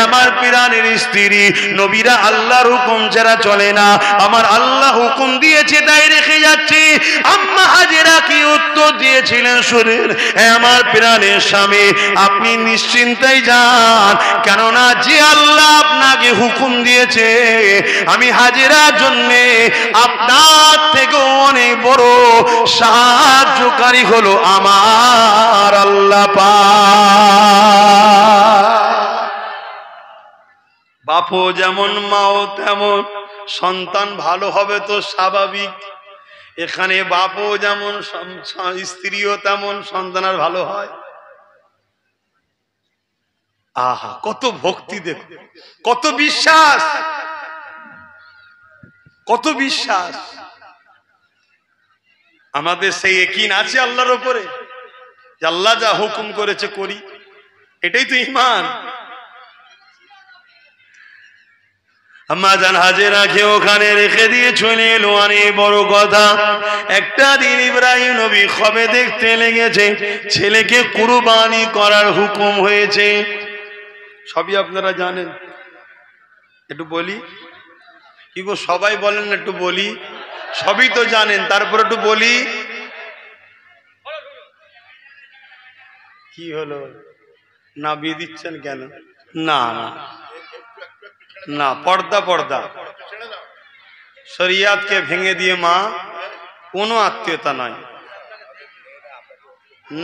আমার প্রাণের স্ত্রী, নবীরা আল্লাহর হুকুম ছাড়া চলে না, আমার আল্লাহ হুকুম দিয়েছে তাই রেখে যাচ্ছি। আম্মা হাজেরা কি উত্তর দিয়েছিলেন শুনেন, আমার প্রাণের স্বামী, আপনি নিশ্চিন্তায় যান, কেননা যে আল্লাহ আপনাকে হুকুম দিয়েছে, আমি হাজেরার জন্য আপনার থেকে অনেক বড় সাহায্যকারী হলো আমার আল্লাহ পাক। বাপও যেমন মাও তেমন, সন্তান ভালো হবে তো স্বাভাবিক। এখানে বাপও যেমন, স্ত্রীও তেমন, সন্তান আর ভালো হয়। আহা, কত ভক্তি, দেখো কত বিশ্বাস, কত বিশ্বাস। আমাদের সেই ইয়াকিন আছে আল্লাহর উপরে, যে আল্লাহ যা হুকুম করেছে করি, এটাই তো ঈমান। আম্মা জান হাজেরাকে ওখানে রেখে দিয়ে চলে এলো। অনেক বড় কথা, একটা দিন ইব্রাহিম নবী খবে দেখতে লেগেছে, ছেলেকে কুরবানি করার হুকুম হয়েছে। সবই আপনারা জানেন, একটু বলি কি গো, সবাই বলেন একটু বলি, সবই তো জানেন, তারপর একটু বলি। কি হলো, না বিয়ে দিচ্ছেন কেন? না না না, পর্দা পর্দা, শরিয়াতকে ভেঙে দিয়ে মা, কোনো আত্মীয়তা নাই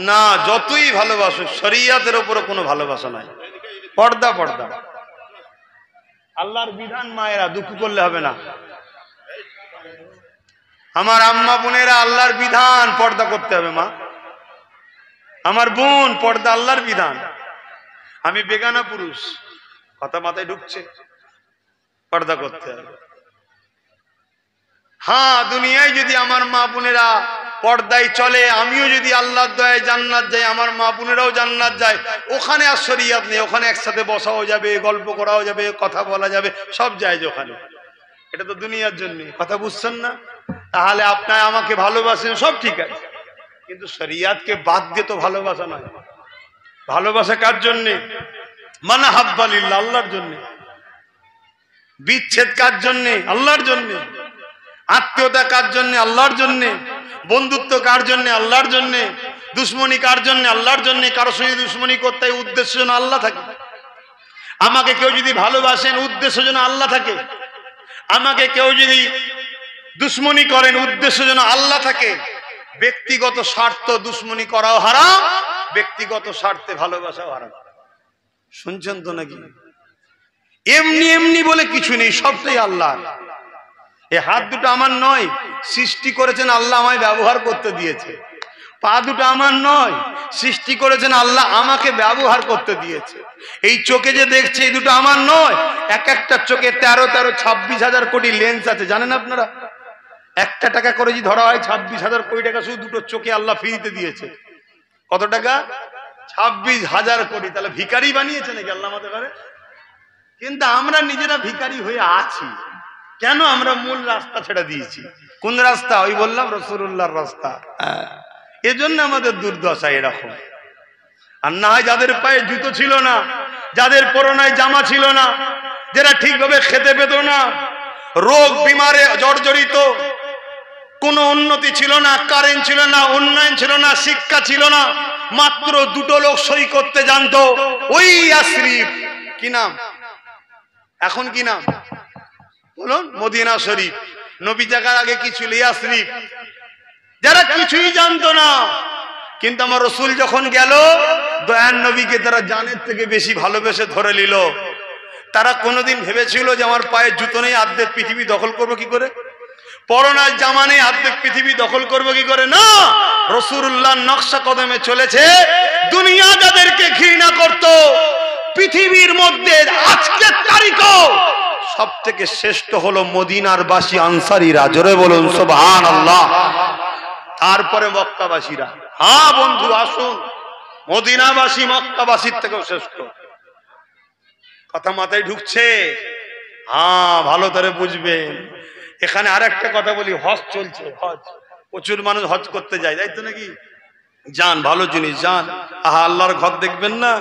না, যতই ভালোবাসো শরিয়াতের উপরে কোনো ভালোবাসা নাই, পর্দা পর্দা, আল্লাহর বিধান। মায়েরা দুঃখ করলে হবে না, আমার আম্মা বোনেরা, আল্লাহর বিধান পর্দা করতে হবে। মা আমার বোন, পর্দা আল্লাহর বিধান। আমি বেগানা পুরুষ, কথা মাথায় ঢুকছে, পর্দা করতে হবে। হ্যাঁ, দুনিয়ায় যদি আমার মা বোনেরা পর্দায় চলে, আমিও যদি আল্লাহর দয়ায় জান্নাত যাই, আমার মা বোনেরাও জান্নাত যায়, ওখানে আর শরিয়াত নেই, ওখানে একসাথে বসাও যাবে, গল্প করাও যাবে, কথা বলা যাবে, সব যায় ওখানে। এটা তো দুনিয়ার জন্য, কথা বুঝছেন না? তাহলে আপনার আমাকে ভালোবাসেন, সব ঠিক আছে, কিন্তু শরিয়াতকে বাদ দিয়ে তো ভালোবাসা নয়। ভালোবাসা কার জন্যে? মানা হাব্বা লিল্লাহ, আল্লাহর জন্যে। বিচ্ছেদ কার জন্যে? আল্লাহর জন্যে। আত্মীয়তা কার জন্যে? আল্লাহর জন্যে। বন্ধুত্ব কার জন্যে? আল্লাহর জন্যে। দুশ্মনী কার জন্যে? আল্লাহর জন্যে। কারো সঙ্গে দুশ্মনী করতে উদ্দেশ্য যেন আল্লাহ থাকে। আমাকে কেউ যদি ভালোবাসেন, উদ্দেশ্য যেন আল্লাহ থাকে। আমাকে কেউ যদি দুশ্মনী করেন, উদ্দেশ্য যেন আল্লাহ থাকে। ব্যক্তিগত স্বার্থ দুশ্মনী করাও হারাম, ব্যক্তিগত স্বার্থে ভালোবাসাও হারাম। শুনছেন তো নাকি? এমনি এমনি বলে কিছু নেই, সবটাই আল্লাহ। এই হাত দুটো আমার নয়, সৃষ্টি করেছেন আল্লাহ, আমায় ব্যবহার করতে দিয়েছে। পা দুটো আমার নয়, সৃষ্টি করেছেন আল্লাহ, আমাকে ব্যবহার করতে দিয়েছে। এই চোখে যে দেখছে, এই দুটো আমার নয়। এক একটা চোখে 13-26,000 কোটি লেন্স আছে, জানেন আপনারা? 1 টাকা করে যদি ধরা হয়, 26,000 কোটি টাকা শুধু দুটো চোখে আল্লাহ ফ্রিতে দিয়েছে। কত টাকা? 26,000 কোটি। তাহলে ভিখারি বানিয়েছে নাকি আল্লাহ আমাদের ঘরে? কিন্তু আমরা নিজেরা ভিখারি হয়ে আছি। কেন আমরা মূল রাস্তা ছেড়ে দিয়েছি? কোন রাস্তা? ওই বললাম রাসূলুল্লাহর রাস্তা। এজন্য আমাদের দুর্দশা এরকম। আর না হয় যাদের পায়ে জুতো ছিল না, যাদের পরনায় জামা ছিল না, যারা ঠিকভাবে খেতে পেত না, রোগ বিমারে জর্জরিত, কোনো উন্নতি ছিল না, কারেন্ট ছিল না, উন্নয়ন ছিল না, শিক্ষা ছিল না, মাত্র দুটো লোক সই করতে জানতো, ওই আশরিফ, কি নাম এখন, কি নাম বলুন? মদিনা শরীফ। নবী জায়গার আগে কি ছিল? আশরিফ। যারা কিছুই জানতো না, কিন্তু আমার রসুল যখন গেল, দয়ার নবীকে তারা জানের থেকে বেশি ভালোবেসে ধরে নিল। তারা কোনোদিন ভেবেছিল যে আমার পায়ে জুতো নেই, অর্ধেক পৃথিবী দখল করবো কি করে? পরনার জামা নেই, অর্ধেক পৃথিবী দখল করবো কি করে? না, রাসূলুল্লাহর নকশা কদমে চলেছে। দুনিয়া যাদেরকে ঘৃণা করত, পৃথিবীর মধ্যে আজকের তারিখও সব থেকে শ্রেষ্ঠ হলো মদিনার বাসী আনসারীরা। জোরে বলুন সুবহানাল্লাহ। তারপরে মক্কাবাসীরা। হ্যাঁ বন্ধু, আসুন, মদিনাবাসী মক্কাবাসীর থেকেও শ্রেষ্ঠ। কথা মাথায় ঢুকছে? হ্যাঁ, ভালো করে বুঝবেন। এখানে আর একটা কথা বলি, হজ চলছে, হজ, প্রচুর মানুষ হজ করতে যায়, তাই তো নাকি? যান, ভালো জিনিস, যান। আহা, আল্লাহর ঘর দেখবেন না,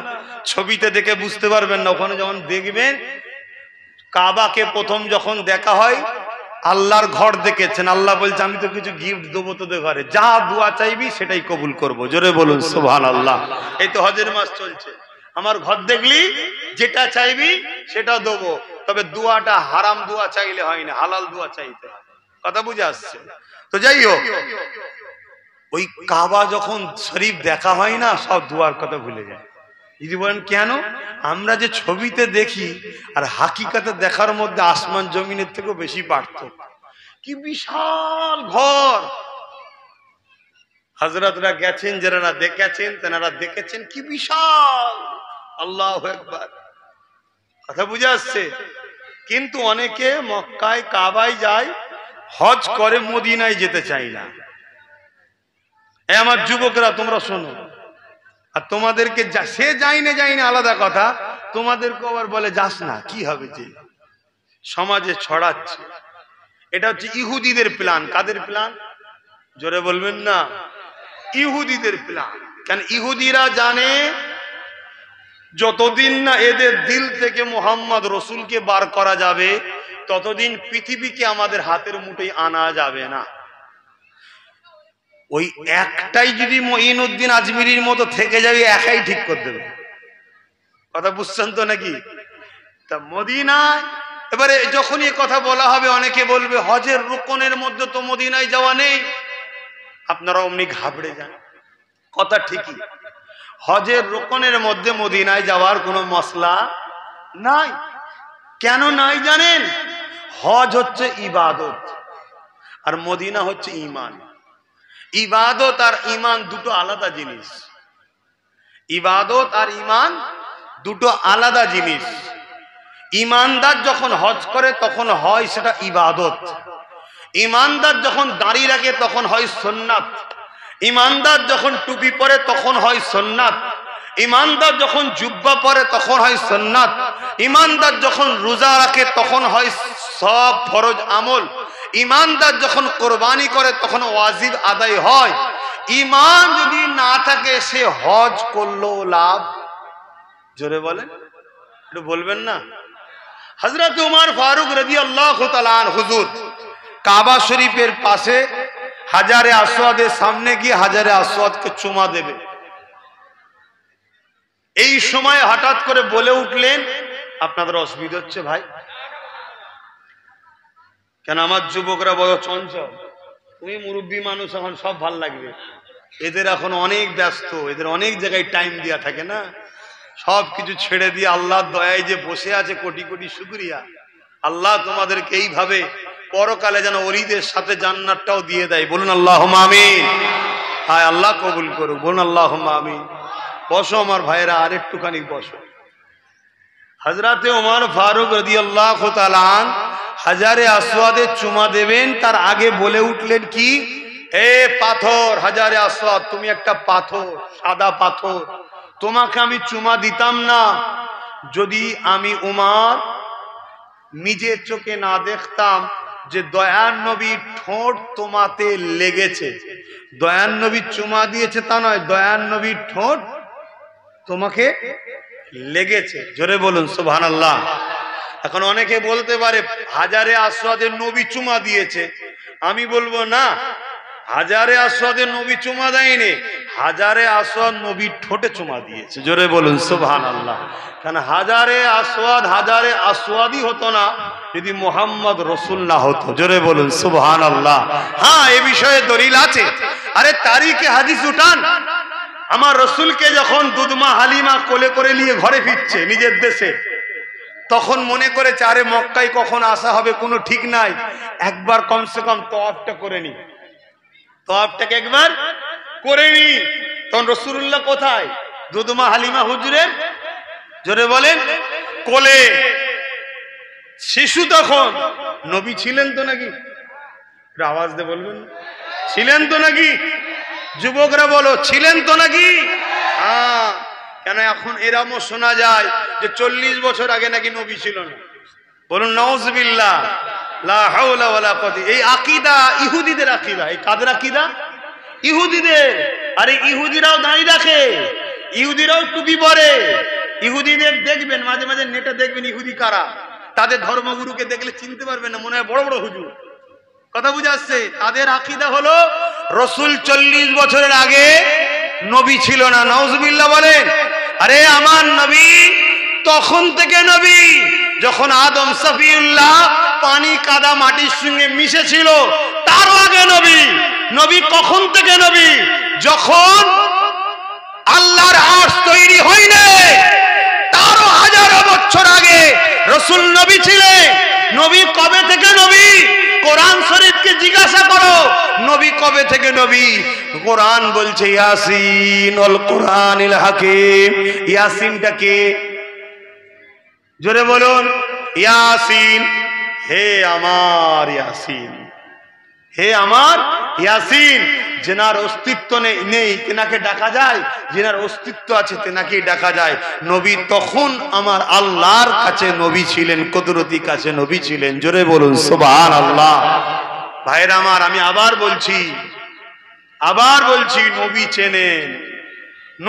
ছবিতে দেখে বুঝতে পারবেন না। ওখানে যখন দেখবেন, কাবাকে প্রথম যখন দেখা হয়, আল্লাহর ঘর দেখেছেন, আল্লাহ বলছে আমি তো কিছু গিফট দেবো তোদের ঘরে, যা দোয়া চাইবি সেটাই কবুল করব। জোরে বলুন সুবহানাল্লাহ। এই তো হজের মাস চলছে, আমার ঘর দেখলি যেটা চাইবি সেটা দেবো, তবে দোয়াটা হারাম দোয়া চাইলে হয় না, হালাল দোয়া চাইতে হয়। কথা বুঝে আসছে তো? যাই হোক, ওই কাবা যখন শরীফ দেখা হয় না, সব দোয়ার কথা ভুলে যায়। যদি বলেন কেন? আমরা যে ছবিতে দেখি আর হাকিকাতে দেখার মধ্যে আসমান জমিনের থেকেও বেশি পার্থক্য। কি বিশাল ঘর! হযরতরা গেছেন, যারা দেখেছেন তেনারা দেখেছেন কি বিশাল। আল্লাহু আকবার। কথা বুঝে আসছে? কিন্তু অনেকে মক্কায় কাবায় যায়, হজ করে, মদিনায় যেতে চায় না। আমার যুবকরা তোমরা শোনো, আর তোমাদেরকে সে যাই না আলাদা কথা, তোমাদেরকে আবার বলে যাস না, কি হবে যে সমাজে ছড়াচ্ছে। এটা হচ্ছে ইহুদিদের প্ল্যান। কাদের প্ল্যান? জোরে বলবেন না। ইহুদিদের প্ল্যান। কেন? ইহুদিরা জানে যতদিন না এদের দিল থেকে মুহাম্মদ রসুলকে বার করা যাবে, ততদিন পৃথিবীকে আমাদের হাতের মুঠোয় আনা যাবে না। ওই একটাই যদি মঈনুদ্দিন আজমিরির মতো থেকে যাবে, একাই ঠিক করে দেবে। কথা বুঝছেন তো নাকি? তা মদিনায় এবারে যখনই কথা বলা হবে, অনেকে বলবে হজের রুকনের মধ্যে তো মদিনায় যাওয়া নেই। আপনারা অমনি ঘাবড়ে যান। কথা ঠিকই, হজের রুকনের মধ্যে মদিনায় যাওয়ার কোনো মসলা নাই। কেন নাই জানেন? হজ হচ্ছে ইবাদত, আর মদিনা হচ্ছে ঈমান। ইবাদত আর ঈমান দুটো আলাদা জিনিস। ইবাদত আর ঈমান দুটো আলাদা জিনিস। ঈমানদার যখন হজ করে তখন হয় সেটা ইবাদত। ঈমানদার যখন দাড়ি রাখে তখন হয় সুন্নাত। ঈমানদার যখন টুপি পরে তখন হয় সুন্নাত। ঈমানদার যখন জুব্বা পরে তখন হয় সুন্নাত। ঈমানদার যখন রোজা রাখে তখন হয় সব ফরজ আমল। ঈমানদার যখন কোরবানি করে তখন ওয়াজিব আদায় হয়। ঈমান যদি না থাকে, সে হজ করলেও লাভ। জোরে বলেন, একটু বলবেন না? হযরত উমর ফারুক রাদিয়াল্লাহু তাআলা আনহু হুজুর কাবা শরীফের পাশে হাজারে আসওয়াদের সামনে গিয়ে হাজারে আসওয়াদকে চুমা দেবে। এই সময় হঠাৎ করে বলে উঠলেন, আপনাদের অসুবিধা হচ্ছে ভাই? কেন? আমার যুবকরা বড় চঞ্চল, তুমি মুরব্বী মানুষ, এখন সব ভাল লাগবে। এদের এখন অনেক ব্যস্ত, এদের অনেক জায়গায় টাইম দেওয়া থাকে না, সব কিছু ছেড়ে দিয়ে আল্লাহর দয়ায় যে বসে আছে, কোটি কোটি শুকরিয়া। আল্লাহ তোমাদেরকে এইভাবে পরকালে যেন ওলিদের সাথে জান্নাতটাও দিয়ে দেয়। বলুন আল্লাহুম্মা আমিন। হায় আল্লাহ কবুল করুক, বলুন আল্লাহুম্মা আমিন। বসো আমার ভাইরা, আর একটুখানি বসো। হযরতে ওমর ফারুক রাদিয়াল্লাহু তাআলা আনহু হাজারে আসওয়াদে চুমা দেবেন, তার আগে বলে উঠলেন কি, এ পাথর হাজারে আসওয়াদ, তুমি একটা পাথর, সাদা পাথর, তোমাকে আমি চুমা দিতাম না যদি আমি উমর নিজের চোখে না দেখতাম যে দয়ার নবীর ঠোঁট তোমাতে লেগেছে, দয়ার নবী চুমা দিয়েছে তা নয়, দয়ার নবীর ঠোঁট তোমাকে লেগেছে। জোরে বলুন সুবহানাল্লাহ। এখন অনেকে বলতে পারে হাজারে আসওয়াদের নবী চুমা দিয়েছে, আমি বলবো না, হাজারে আসওয়াদের নবী চুমা দেয়নি, হাজারে আসওয়াদ নবীর ঠোঁটে চুমা দিয়েছে। জোরে বলুন সুবহানাল্লাহ। কারণ হাজারে আসওয়াদই হতো না যদি মোহাম্মদ রসুল না হতো। জোরে বলুন সুবহানাল্লাহ। হ্যাঁ, এ বিষয়ে দলিল আছে। আরে তারিখে হাদিস উঠান, আমার রসুলকে যখন দুধমা হালিমা কোলে করে নিয়ে ঘরে ফিরছে নিজের দেশে, তখন মনে করেছে আরে মক্কায় কখন আসা হবে কোনো ঠিক নাই, একবার কমসে কম তওয়াফটা করে নি, তওয়াফটাকে একবার করে নি। তখন রাসূলুল্লাহ কোথায়? দুধমা হালিমা হুজুরের, জোরে বলেন, কোলে। শিশু তখন। নবী ছিলেন তো নাকি? আওয়াজ দিয়ে বলবেন, ছিলেন তো নাকি? যুবকরা বলো, ছিলেন তো নাকি? হ্যাঁ। কেন এখন এরকমও শোনা যায় যে 40 বছর আগে নাকি নবী ছিল না। বলুন নাউজুবিল্লাহ, লা হাওলা ওয়ালা কুওয়াতা। এই আকীদা ইহুদিদের আকীদা। এই কাদের আকীদা? ইহুদিদের। আরে ইহুদিরাও দাঁড়িয়ে রাখে, ইহুদিরাও টুপি পরে। ইহুদিদের দেখবেন মাঝে মাঝে নেটে দেখবেন ইহুদি কারা, তাদের ধর্মগুরুকে দেখলে চিনতে পারবেন না, মনে হয় বড় বড় হুজুর। কথা বুঝে আসছে? তাদের আকীদা হলো রাসূল 40 বছরের আগে নবী ছিল না। নাউজুবিল্লাহ বলেন। আরে আমার নবী তখন থেকে নবী যখন আদম সফিউল্লাহ পানি কাদা মাটির সঙ্গে মিশেছিল, তারও আগে নবী। নবী কখন থেকে নবী? যখন আল্লাহর আরশ তৈরি হয়নি, তারও হাজারো বছর আগে রাসূল নবী ছিলেন। নবী কবে থেকে নবী? কোরআন শরীফকে জিজ্ঞাসা করো, নবী কবে থেকে নবী? কোরআন বলছে ইয়াসিন ওয়াল কোরআনিল হাকিম। ইয়াসিনটা কে? জোরে বলুন, ইয়াসিন। হে আমার ইয়াসিন, হে আমার ইয়াসিন। যেনার অস্তিত্ব নেই তেনাকে ডাকা যায়, যেনার অস্তিত্ব আছে তেনাকেই ডাকা যায়। নবী তখন আমার আল্লাহর কাছে নবী ছিলেন, কুদরতি কাছে নবী ছিলেন। জোরে বলুন সুবহানাল্লাহ। ভাইরা আমার, আমি আবার বলছি, নবী চেনেন,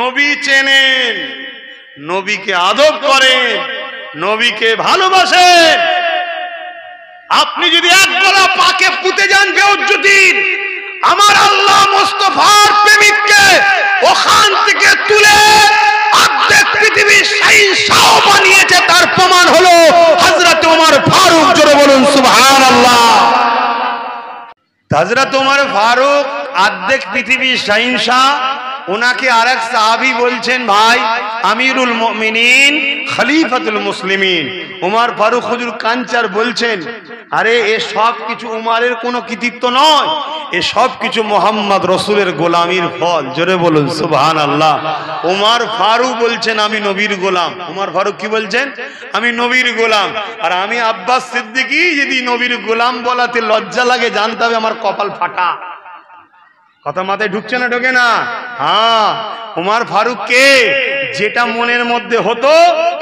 নবী চেনেন, নবীকে আদব করেন, নবীকে ভালোবাসেন। আপনি যদি এক গলা পাকে পুঁতে যান বেউজ্জতির, আমার আল্লাহ মুস্তাফার প্রেমিককে ওখান থেকে তুলে অর্ধেক পৃথিবীর শাহ বানিয়েছে, তার প্রমাণ হলো হযরত ওমর ফারুক। জোরে বলুন সুবহানাল্লাহ। হযরত ওমর ফারুক অর্ধেক পৃথিবীর শাহ। ওনাকে আরেক সাহাবী বলছেন, ভাই আমিরুল মুমিনিন খলিফাতুল মুসলিমিন। ওমর ফারুক হুজুর কাঞ্চার বলছেন, আরে এ সব কিছু উমারের কোনো কৃতিত্ব নয়, এ সব কিছু মোহাম্মদ রসুলের গোলামির ফল। জোরে বলুন সুবহানাল্লাহ। ওমর ফারুক বলছেন আমি নবীর গোলাম। ওমর ফারুক কি বলছেন? আমি নবীর গোলাম। আর আমি আব্বাস সিদ্দিকী যদি নবীর গোলাম বলাতে লজ্জা লাগে, জানতে হবে আমার কপাল ফাটা। কথা মাথায় ঢুকছে না? ঢোকে না? হ্যাঁ, ওমর ফারুককে যেটা মনের মধ্যে হতো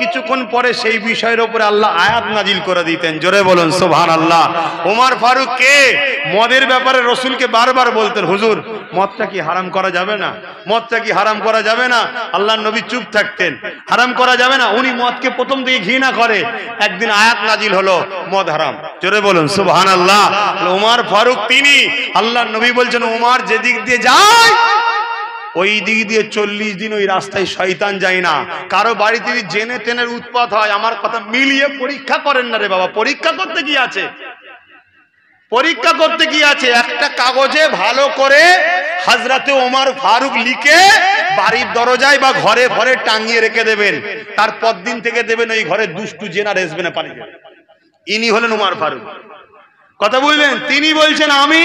কিছুক্ষণ পরে সেই বিষয়ের উপরে আল্লাহ আয়াত নাজিল করে দিতেন। জোরে বলুন সুবহানাল্লাহ। ওমর ফারুককে মদের ব্যাপারে রসুলকে বারবার বলতেন, হুজুর মদটা কি হারাম করা যাবে না, মদটা কি হারাম করা যাবে না? আল্লাহর নবী চুপ থাকতেন, হারাম করা যাবে না। উনি মদকে প্রথম থেকে ঘৃণা করে। একদিন আয়াত নাজিল হলো মদ হারাম। জোরে বলুন সুবহানাল্লাহ। ওমর ফারুক তিনি, আল্লাহর নবী বলছেন ওমর যেদিক দিয়ে যায় ওই দিক দিয়ে 40 দিন ওই রাস্তায় শয়তান যায় না। কারো বাড়িতে যদি জেনে টেনের উৎপাত হয়, আমার কথা মিলিয়ে পরীক্ষা করেন না রে বাবা। পরীক্ষা করতে কি আছে? পরীক্ষা করতে কি আছে? একটা কাগজে ভালো করে হযরতে ওমর ফারুক লিখে বাড়ির দরজায় বা ঘরে ঘরে টাঙিয়ে রেখে দেবেন। তারপর দিন থেকে দেবেন ওই ঘরে দুষ্টু জেনার আসবে না, পানি দেবে। ইনি হলেন ওমর ফারুক। কথা বুঝলেন? তিনি বলছেন আমি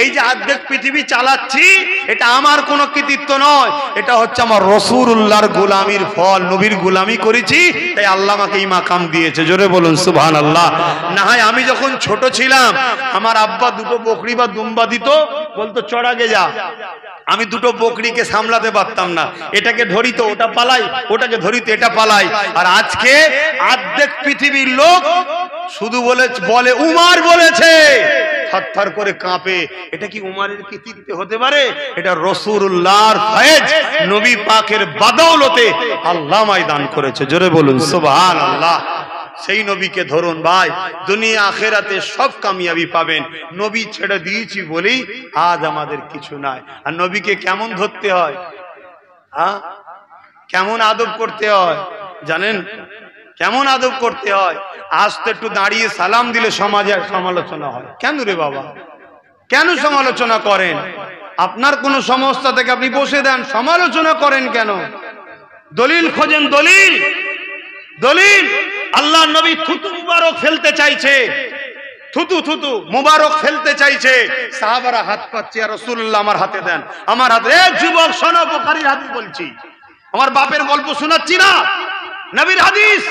এই যে অর্ধেক পৃথিবী চালাচ্ছি, এটা আমার কোনো কৃতিত্ব নয়, এটা হচ্ছে আমার রাসূলুল্লাহর গোলামির ফল। নবীর গোলামি করেছি, তাই আল্লাহ আমাকে এই মাকাম দিয়েছে। জোরে বলুন সুবহানাল্লাহ। না হয় আমি যখন ছোট ছিলাম, আমার আব্বা দুটো বকরি বা দুম্বা দিত, বলতো চড়াগে যা, আমি দুটো বকরিকে সামলাতে পারতাম না, এটাকে ধরি তো ওটা পালাই, ওটাকে ধরি তো এটা পালাই। আর আজকে অর্ধেক পৃথিবীর লোক শুধু বলে উমার বলেছে, থরথর করে কাঁপে। এটা কি উমারের কৃতিত্ব হতে পারে? এটা রাসূলুল্লাহর ফয়েজ, নবী পাকের বাদৌলতে আল্লাহ ময়দান করেছে। জোরে বলুন সুবহানাল্লাহ। সেই নবীকে ধরুন ভাই, দুনিয়া আখেরাতে সব কামিয়াবি পাবেন। নবী ছেড়ে দিয়েছি বলেই আজ আমাদের কিছু নাই। আর নবীকে কেমন ধরতে হয়, হ্যাঁ, কেমন আদব করতে হয় জানেন? কেমন আদব করতে হয়? আজ তো একটু দাঁড়িয়ে সালাম দিলে সমাজের সমালোচনা হয়। কেন রে বাবা, কেন সমালোচনা করেন? আপনার কোন সমস্যা থেকে আপনি বসে দেন, সমালোচনা করেন কেন? দলিল খোঁজেন, দলিল দলিল। আল্লাহ নবী থুতু মুবারক ফেলতে চাইছে, থুতু থুতু মুবারক ফেলতে চাইছে, সাহাবারা হাত পাচ্ছে, আর রাসূলুল্লাহ আমার হাতে দেন, আমার হাতে। এ যুবক শোনো, বুখারীর হাদিস বলছি, আমার বাপের গল্প শোনাচ্ছি না, নবীর হাদিস।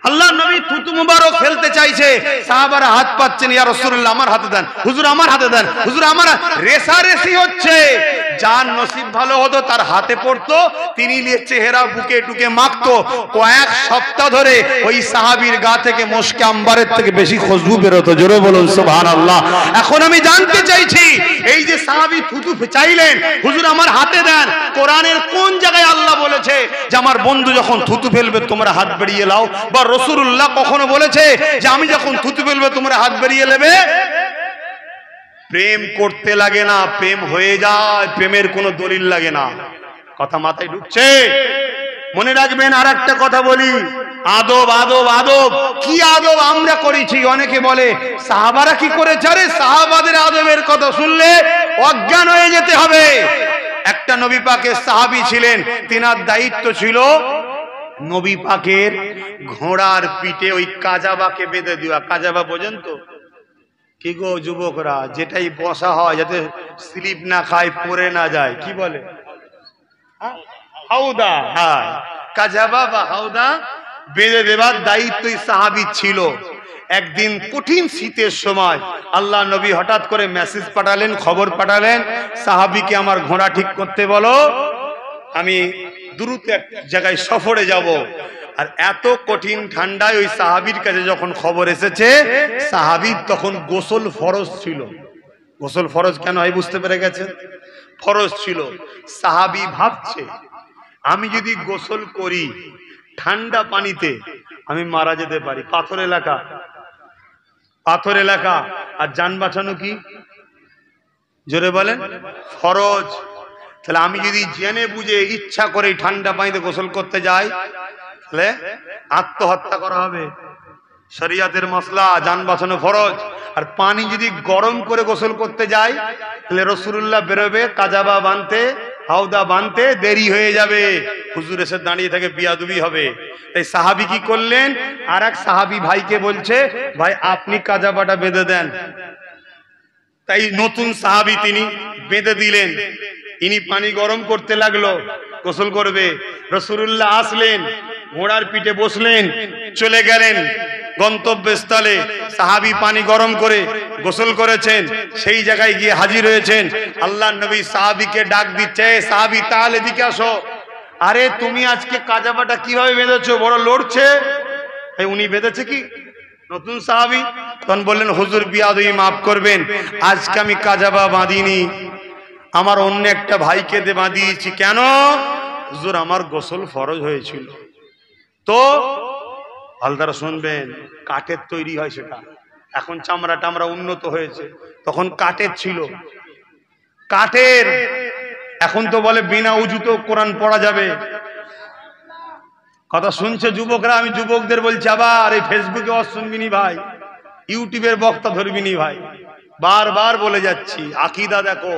আল্লাহ নবী থুতু মুবারক ফেলতে চাইছে, সাহাবারা হাত পাচ্ছেন, ইয়া রাসূলুল্লাহ আমার হাতে দেন, হুজুর আমার হাতে দেন, হুজুর আমার। রেসারেসি হচ্ছে। যার নসিব ভালো হতো তার হাতে পড়তো, তিনি নিয়ে চেহারা বুকে টুকে মাখতো। কয়েক সপ্তাহ ধরে ওই সাহাবীর গা থেকে মুশকে আম্বারের থেকে বেশি খুশবু বেরোতো। জোরে বলুন সুবহানাল্লাহ। এখন আমি জানতে চাইছি, এই যে সাহাবী থুতু চাইলেন, হুজুর আমার হাতে দেন, কোরআনের কোন জায়গায় আল্লাহ বলেছে যে আমার বন্ধু যখন থুতু ফেলবে তোমরা হাত বেরিয়ে লাও? বা রাসূলুল্লাহ কখনো বলেছে যে আমি যখন থুতু ফেলবে তোমরা হাত বেরিয়ে নেবে? প্রেম করতে লাগে না, প্রেম হয়ে যায়, প্রেমের কোনো দলিল লাগে না। কথা মাথায় ঢুকছে? মনে রাখবেন। আর একটা কথা বলি, আদব আদব আদব। কি আদব আমরা করেছি? অনেকে বলে সাহাবারা কি করেছে? আরে সাহাবাদের আদবের কথা শুনলে অজ্ঞান হয়ে যেতে হবে। একটা নবী পাকের সাহাবী ছিলেন, তিনার দায়িত্ব ছিল নবী পাকের ঘোড়ার পিঠে ওই কাজাবাকে বেঁধে দেওয়া। কাজাবা বোঝেন তো? কি গো যুবকরা, যেটাই বসা হয় যাতে স্লিপ না খায়, পড়ে না যায়, কি বলে? হাউদা। হ্যাঁ, কাজাবা বা হাউদা বেঁধে দেবার দায়িত্বই সাহাবী ছিল। একদিন কঠিন শীতের সময় আল্লাহ নবী হঠাৎ করে মেসেজ পাঠালেন, খবর পাঠালেন, সাহাবীকে আমার ঘোড়া ঠিক করতে বলো, আমি দ্রুত এক জায়গায় সফরে যাব। আর এত কঠিন ঠান্ডায় ওই সাহাবীর কাছে যখন খবর এসেছে, সাহাবীর তখন গোসল ফরজ ছিল। গোসল ফরজ কেন হয় বুঝতে পেরে গেছেন? ফরজ ছিল। সাহাবী ভাবছে আমি যদি গোসল করি ঠান্ডা পানিতে আমি মারা যেতে পারি। পাথর এলাকা, পাথর এলাকা। আর জান বাঁচানো কি? জোরে বলেন, ফরজ। তাহলে আমি যদি জেনে বুঝে ইচ্ছা করে ঠান্ডা পানিতে গোসল করতে যাই, তাহলে আত্মহত্যা করা হবে। শরিয়াতের মসলা, জান বাঁচানো ফরজ। আর পানি যদি গরম করে গোসল করতে যাই, তাহলে রাসূলুল্লাহ বেরোবে কাজাবা বানতে, হাউদা বানতে দেরি হয়ে যাবে, হুজুর এসে দাঁড়িয়ে থেকে বিয়াদবি হবে। তাই সাহাবী কি করলেন, আর এক সাহাবী ভাইকে বলছে, ভাই আপনি কাজাবাটা বেঁধে দেন। তাই নতুন সাহাবী তিনি বেঁধে দিলেন। ইনি পানি গরম করতে লাগলো, গোসল করবে। রাসূলুল্লাহ আসলেন, ঘোড়ার পিঠে বসলেন, চলে গেলেন গন্তব্যস্থলে। সাহাবী পানি গরম করে গোসল করেছেন, সেই জায়গায় গিয়ে হাজির হয়েছেন। আল্লাহর নবী সাহাবীকে ডাক দিচ্ছে, সাহাবী তাহলে এদিকে আসো। আরে তুমি আজকে কাজাবাটা কিভাবে বেঁধেছো? বড় লড়ছে। উনি বেঁধেছে কি? নতুন সাহাবী। তখন বললেন, হুজুর বিয়াদবি মাফ করবেন, আজকে আমি কাজাবা বাঁধিনি, আমার অন্য একটা ভাইকে বাঁধিয়েছি। কেন? হুজুর আমার গোসল ফরজ হয়েছিল। তো আলদারা শুনবেন, কাঠের তৈরি হয় সেটা, এখন চামড়া টামড়া উন্নত হয়েছে, তখন কাঠের ছিল, কাঠের। এখন তো বলে বিনা উজুতেও কোরআন পড়া যাবে। কথা শুনছে যুবকরা? আমি যুবকদের বলছি, আবার এই ফেসবুকে শুনবিনি ভাই, ইউটিউবের বক্তা ধরবিনি ভাই, বারবার বলে যাচ্ছি, আকীদা দেখো।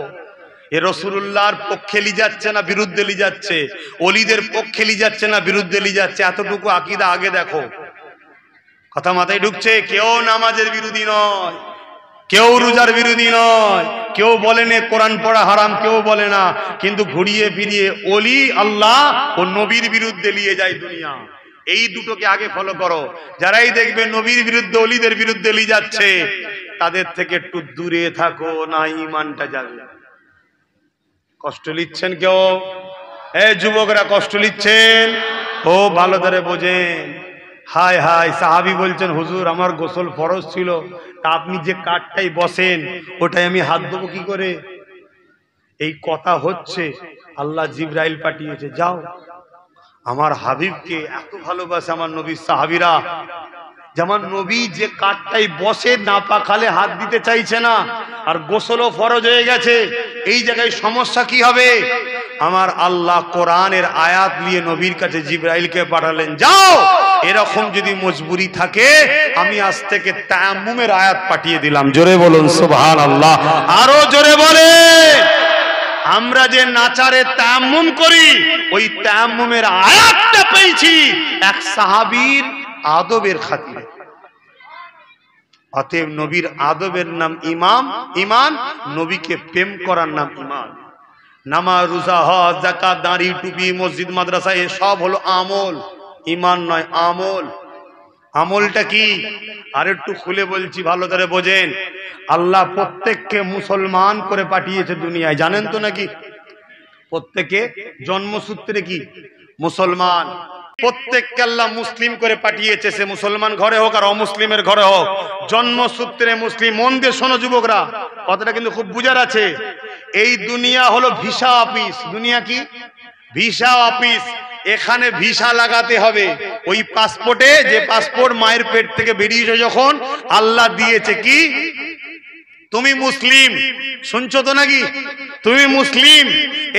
এ রাসূলুল্লাহর পক্ষে লি যাচ্ছে না বিরুদ্ধে লি যাচ্ছে, ওলিদের পক্ষে লি যাচ্ছে না বিরুদ্ধে লি যাচ্ছে, এতটুকু আকীদা আগে দেখো। কথা মাথায় ঢুকছে? কেউ নামাজের বিরোধী নয়, কেউ রোজার বিরোধী নয়, কেউ বলে না কোরআন পড়া হারাম, কেউ বলে না, কিন্তু ঘুরিয়ে ফিরিয়ে ওলি আল্লাহ ও নবীর বিরুদ্ধে নিয়ে যায় দুনিয়া। এই দুটোকে আগে ফলো করো। যারাই দেখবে নবীর বিরুদ্ধে ওলিদের বিরুদ্ধে নিয়ে যাচ্ছে, তাদের থেকে একটু দূরে থাকো, না ইমানটা যাবে। কষ্ট নিচ্ছেন কেউ? এই যুবকরা কষ্ট নিচ্ছেন? ও ভালো করে বোঝেন। হায় হায়, সাহাবী বলছেন হুজুর আমার গোসল ফরজ ছিল, তা আপনি যে কাঠটাই বসেন ওটাই আমি হাত দেবো কি করে? এই কথা হচ্ছে, আল্লাহ জিবরাইল পাঠিয়েছে, যাও আমার হাবিবকে এত ভালোবাসে আমার নবীর সাহাবীরা, যেমন নবী যে কাঠটাই বসে নাপা খালে হাত দিতে চাইছে না, আর গোসলও ফরজ হয়ে গেছে, এই জায়গায় সমস্যা কি হবে? আমার আল্লাহ কোরআনের আয়াত নিয়ে নবীর কাছে জিবরাইলকে পাঠালেন, যাও এরকম যদি মজবুরি থাকে আমি আজ থেকে তায়াম্মুমের আয়াত পাঠিয়ে দিলাম। জোরে বলুন সুবহানাল্লাহ, আরো জোরে বলে। আমরা যে নাচারে তায়াম্মুম করি, ওই তায়াম্মুমের আয়াতটা পেয়েছি এক সাহাবীর আদবের খাতিরে। অতএব নবীর আদবের নাম ঈমান, নবীকে প্রেম করার নাম ঈমান। নামাজ, রোজা, হজ, যাকাত, দাঁড়ি, টুপি, মসজিদ, মাদ্রাসা এসব হলো আমল, ঈমান নয় আমল। আমলটা কি? আর একটু খুলে বলছি, ভালো করে বোঝেন। আল্লাহ প্রত্যেককে মুসলমান করে পাঠিয়েছে দুনিয়ায়, জানেন তো নাকি? প্রত্যেকে জন্মসূত্রে কি মুসলমান, প্রত্যেককে আল্লাহ মুসলিম করে পাঠিয়েছে, সে মুসলমান ঘরে হোক আর অমুসলিমের ঘরে হোক, জন্মসূত্রে মুসলিম। মন দিয়ে শোনো যুবকরা, কথাটা কিন্তু খুব বুঝার আছে। এই দুনিয়া হলো ভিসা অফিস। দুনিয়া কি? Visa office. এখানে ভিসা লাগাতে হবে। ওই পাসপোর্টে, যে পাসপোর্ট মায়ের পেট থেকে বেরিয়েছে যখন, আল্লাহ দিয়েছে কি তুমি মুসলিম। শুনছো তো নাকি? তুমি মুসলিম।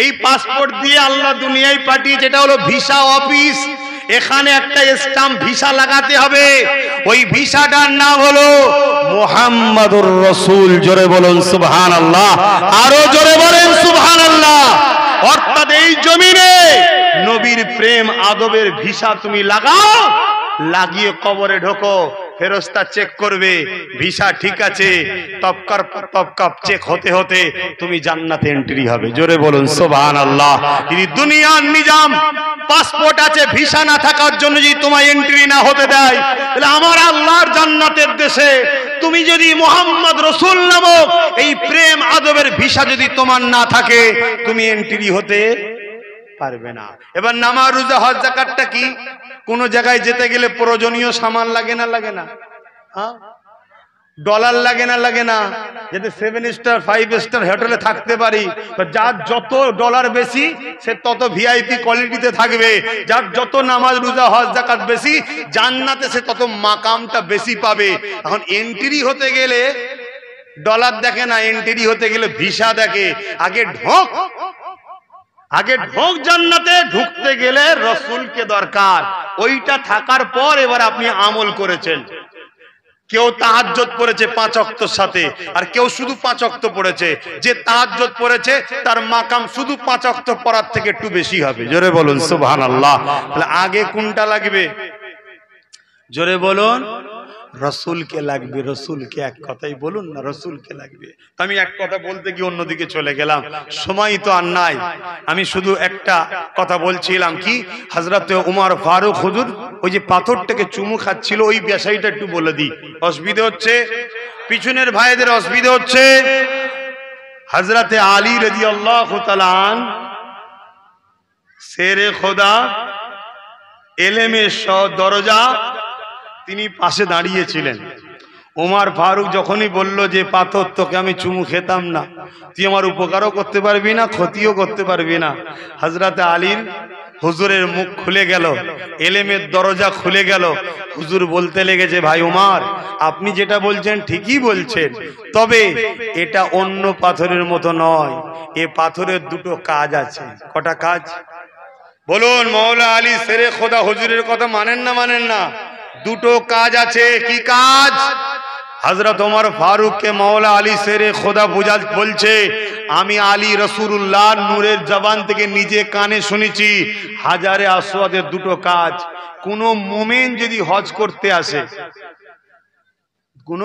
এই পাসপোর্ট দিয়ে আল্লাহ দুনিয়ায় পাঠিয়েছে, এটা হলো ভিসা অফিস। এখানে একটা স্ট্যাম্প ভিসা লাগাতে হবে। ওই ভিসাটার নাম হলো মুহাম্মাদুর রাসূল। জোরে বলুন সুবহানাল্লাহ, আরো জোরে বলেন সুবহানাল্লাহ। অর্থাৎ এই জমিনে নবীর প্রেম আদবের ভিসা তুমি লাগাও, লাগিয়ে কবরে ঢোকো, ফেরেশতা চেক করবে ভিসা ঠিক আছে, তপকাপ চেক হতে হতে তুমি জান্নাতে এন্ট্রি হবে। জোরে বলুন সুবহানাল্লাহ। যদি দুনিয়ার নিজাম পাসপোর্ট আছে, ভিসা না থাকার জন্য যদি তোমায় এন্ট্রি না হতে দেয়, তাহলে আমার আল্লাহর জান্নাতের দেশে তুমি যদি মুহাম্মদ রাসূল নামক এই প্রেম আদবের ভিসা যদি তোমার না থাকে, তুমি এন্ট্রি হতে পারবে না। এবার নামাজ, রোজা, হজ, যাকাতটা কি? কোন জায়গায় যেতে গেলে প্রয়োজনীয় সামান লাগে না লাগে না? ডলার লাগে না লাগে না? যাতে 7 স্টার 5 স্টার হোটেলে থাকতে পারি, যার যত ডলার বেশি সে তত ভিআইপি কোয়ালিটিতে থাকবে। যার যত নামাজ, রোজা, হজ, যাকাত বেশি, জান্নাতে সে তত মাকামটা বেশি পাবে। এখন এন্ট্রি হতে গেলে ডলার দেখে না, এন্ট্রি হতে গেলে ভিসা দেখে। আগে ঢোক জান্নাতে। ঢুকতে গেলে রাসূলকে দরকার, ওইটা থাকার পর এবার আপনি আমল করেছেন। কেউ তাহাজ্জুদ পড়েছে 5 ওয়াক্তের সাথে, আর কেউ শুধু 5 ওয়াক্ত পড়েছে। যে তাহাজ্জুদ পড়েছে তার মাকাম শুধু 5 ওয়াক্ত পড়ার থেকে একটু বেশি হবে। জোরে বলুন সুবহানাল্লাহ। তাহলে আগে কোনটা লাগবে? জোরে বলুন, রসুলকে লাগবে। রসুলকে, এক কথাই বলুন না, রসুলকে লাগবে। আমি এক কথা বলতে গিয়ে অন্যদিকে চলে গেলাম, সময় তো আর নাই। আমি শুধু একটা কথা বলছিলাম কি, হযরতে উমর ফারুক হুজুর ওই যে পাথরটাকে চুমু খাচ্ছিল, ওই বিষয়টা একটু বলে দিই। অসুবিধা হচ্ছে, পিছনের ভাইদের অসুবিধা হচ্ছে। হযরতে আলী রাদিয়াল্লাহু তাআলা শেরে খোদা, এলেমের দরজা, তিনি পাশে দাঁড়িয়েছিলেন। ওমর ফারুক যখনই বলল যে পাথর তোকে আমি চুমু খেতাম না, তুই আমার উপকারও করতে পারবি না, ক্ষতিও করতে পারবি না। হযরতে আলীর হুজুরের মুখ খুলে গেল, এলেমের দরজা খুলে গেল। হুজুর বলতে লেগেছে, ভাই ওমর, আপনি যেটা বলছেন ঠিকই বলছেন, তবে এটা অন্য পাথরের মতো নয়। এ পাথরের দুটো কাজ আছে। কটা কাজ বলুন? মওলা আলী শেরে খোদা হুজুরের কথা মানেন না মানেন না? দুটো কাজ আছে। কি কাজ? হযরত ওমর ফারুককে মওলা আলী শেরে খোদা বলছে, আমি আলী রাসূলুল্লাহ নূরের জবান থেকে নিজে কানে শুনেছি, হাজারে আসওয়াদের দুটো কাজ। কোন মুমিন যদি হজ করতে আসে, কোন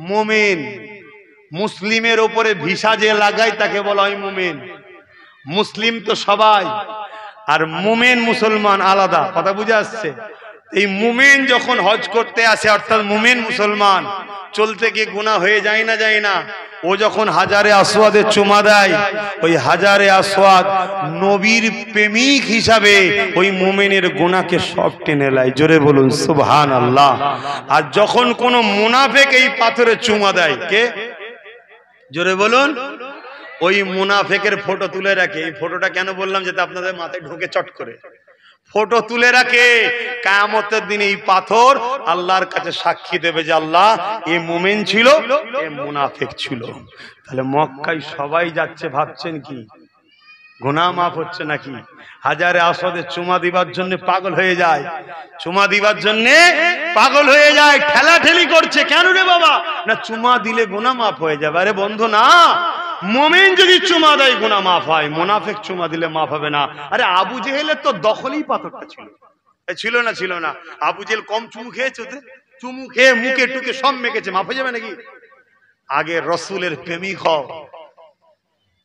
মুমিন মুসলিমের উপরে ভিসা যে লাগায় তাকে বলা হয় মুমিন। মুসলিম তো সবাই, আর মুমিন মুসলমান আলাদা। কথা বুঝে আসছে? এই মুমিন যখন হজ করতে আসে, অর্থাৎ মুমিন মুসলমান, চলতে গিয়ে গুনাহ হয়ে যায় না যায় না? ও যখন হাজারে আসওয়াদে চুমা দেয়, ওই হাজারে আসওয়াদ নবীর প্রেমিক হিসাবে ওই মুমিনের গুনাহকে সব টেনে নেয়। জোরে বলুন সুবহানাল্লাহ। আর যখন কোন মুনাফিক এই পাথরে চুমা দেয়, কে? জোরে বলুন। ওই মুনাফিকের ফটো তুলে রাখে। এই ফটোটা কেন বললাম, যাতে আপনাদের মাথায় ঢোকে চট করে। ফটো তুলে রাখে, কিয়ামতের দিন এই পাথর আল্লাহর কাছে সাক্ষী দেবে যে আল্লাহ এ মুমিন ছিল, এ মুনাফিক ছিল। তাহলে মক্কায় সবাই যাচ্ছে, ভাবছেন কি গুনাহ মাফ হচ্ছে নাকি? হাজারে আসওয়াদে চুমা দিবার জন্য পাগল হয়ে যায়, চুমা দিবার জন্য পাগল হয়ে যায়, ঠেলাঠেলি করছে। কেন রে বাবা? না চুমা দিলে গুনাহ মাফ হয়ে যাবে। আরে বন্ধু না, মুমিন যদি চুমা দেয় গুনাহ মাফ হয়, মুনাফিক চুমা দিলে মাফ হবে না। আরে আবু জেহেলের তো দখলেই পাথরটা ছিল, ছিল না? ছিল না? আবু জেহেল কম চুমু খেয়েছে? চুমু খেয়ে মুখে টুকে সব মেখেছে, মাফ হয়ে যাবে নাকি? আগে রসুলের প্রেমিক হও,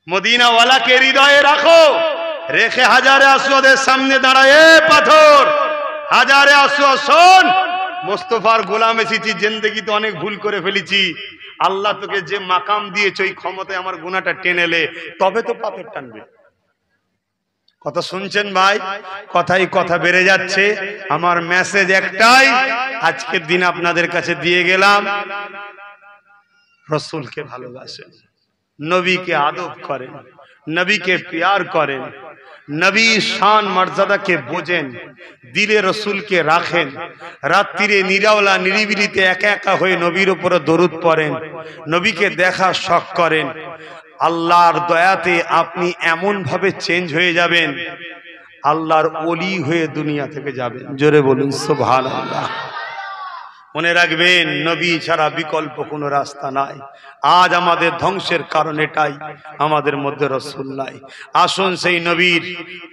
মদিনাওয়ালাকে হৃদয়ে রাখো, রেখে হাজারে আসওয়াদের সামনে দাঁড়ায়, পাথর হাজারে আসওয়াদ শোন, মুস্তাফার গোলাম এসেছি, জিন্দেগিতে অনেক ভুল করে ফেলেছি, আল্লাহ তোকে যে মাকাম দিয়েছে ওই ক্ষমতায় আমার গুনাহটা টেনেলে, তবে তো পাথর টানবে। কথা শুনছেন ভাই? কথাই কথা বেড়ে যাচ্ছে। আমার মেসেজ একটাই, আজকের দিন আপনাদের কাছে দিয়ে গেলাম, রসুলকে ভালোবাসেন, নবীকে আদব করেন, নবীকে প্যার করেন, নবীর শান মর্যাদাকে বোঝেন, দিলে রসুলকে রাখেন, রাত্রিরে নিরাওলা নিরিবিলিতে একা একা হয়ে নবীর উপরে দরুদ পড়েন, নবীকে দেখার শখ করেন। আল্লাহর দয়াতে আপনি এমন ভাবে চেঞ্জ হয়ে যাবেন, আল্লাহর ওলি হয়ে দুনিয়া থেকে যাবেন। জোরে বলুন সুবহানাল্লাহ। মনে রাখবেন, নবী ছাড়া বিকল্প কোনো রাস্তা নাই। আজ আমাদের ধ্বংসের কারণ এটাই, আমাদের মধ্যে রসুল নাই। আসুন সেই নবীর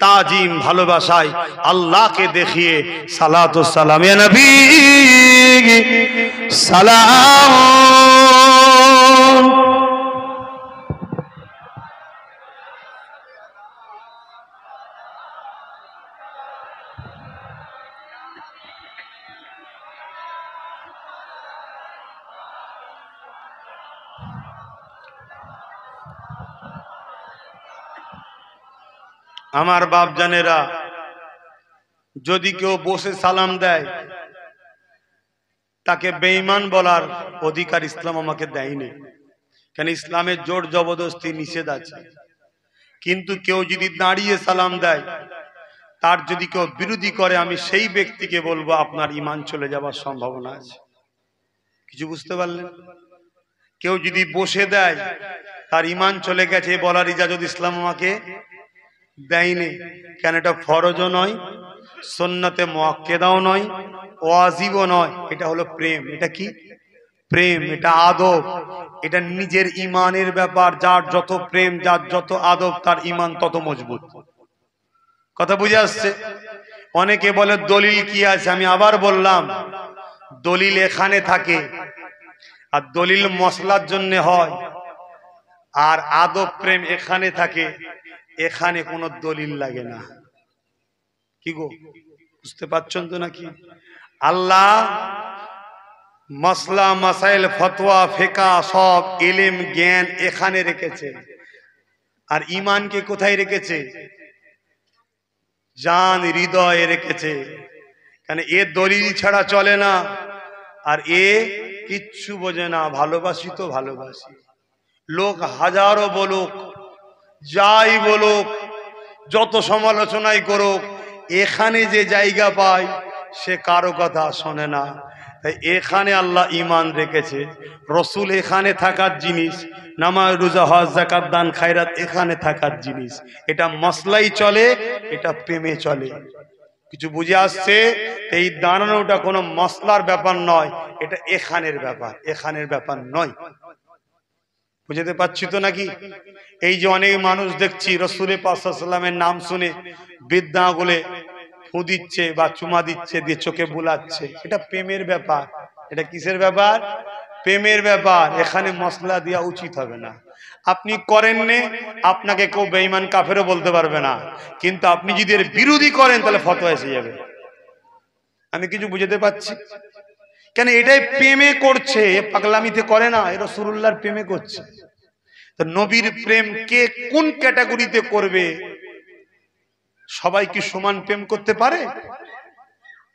তাজিম ভালোবাসায় আল্লাহকে দেখিয়ে সালাত ও সালাম ইয়া নবী সালাম। আমার বাপ জানেরা, যদি কেউ বসে সালাম দেয় তাকে বেঈমান বলার অধিকার ইসলাম আমাকে দেয়নি, কারণ ইসলামের জোর জবরদস্তি নিষেধ আছে। কিন্তু কেউ যদি দাঁড়িয়ে সালাম দেয়, তার যদি কেউ বিরোধী করে, আমি সেই ব্যক্তিকে বলবো আপনার ঈমান চলে যাওয়ার সম্ভাবনা আছে। কিছু বুঝতে পারলেন? কেউ যদি বসে দেয়, তার ঈমান চলে গেছে বলার ইজাজত ইসলাম আমাকে দেয়নি। কেন? এটা ফরজও নয়, সুন্নতে মুআক্কাদাও নয়, ওয়াজিবও নয়। এটা হলো প্রেম। এটা কি? প্রেম। এটা আদব, এটা নিজের ঈমানের ব্যাপার। যার যত প্রেম, যার যত আদব, তার ঈমান তত মজবুত। কথা বুঝে আসছে? অনেকে বলে দলিল কি আছে? আমি আবার বললাম, দলিল এখানে থাকে, আর দলিল মসলার জন্য হয়, আর আদব প্রেম এখানে থাকে, এখানে কোনো দলিল লাগে না। কি গো, বুঝতে পারছেন তো নাকি? আল্লাহ মাসলা মাসাইল ফতোয়া ফিকা সব ইলম জ্ঞান এখানে রেখেছে, আর ঈমানকে কোথায় রেখেছে? জান হৃদয়ে রেখেছে। কেন? এ দলিল ছাড়া চলে না, আর এ কিচ্ছু বোঝে না। ভালোবাসি তো ভালোবাসি, লোক হাজারো বলুক, যাই বলুক, যত সমালোচনাই করুক, এখানে যে জায়গা পায় সে কারো কথা শোনে না। তাই এখানে আল্লাহ ঈমান রেখেছে, রসুল এখানে থাকার জিনিস, নামাজ রোজা হজ যাকাত দান খায়রাত এখানে থাকার জিনিস। এটা মসলাই চলে, এটা প্রেমে চলে। কিছু বুঝে আসছে? এই দাঁড়ানোটা কোনো মসলার ব্যাপার নয়, এটা এখানের ব্যাপার, এখানের ব্যাপার নয়। বুঝতে পারছি তো নাকি? এই যে অনেক মানুষ দেখছি রাসূলের পাক সাল্লাল্লাহু আলাইহি ওয়াসাল্লামের নাম শুনে বিদ্যা আঙুলে ফু দিচ্ছে বা চুমা দিচ্ছে, দিয়ে চোখে বুলাচ্ছে, এটা প্রেমের ব্যাপার। এটা কিসের ব্যাপার? প্রেমের ব্যাপার। এখানে মসলা দেওয়া উচিত হবে না। আপনি করেন নে, আপনাকে কেউ বেঈমান কাফেরও বলতে পারবে না, কিন্তু আপনি যদি এর বিরোধী করেন তাহলে ফতোয়া এসে যাবে। আমি কিছু বুঝতে পারছি? কেন এটাই প্রেমে করছে, পাগলামিতে করে না, এ রাসূলুল্লাহর প্রেমে করছে। তো নবীর প্রেম কে কোন ক্যাটাগরিতে করবে? সবাই কি সমান প্রেম করতে পারে?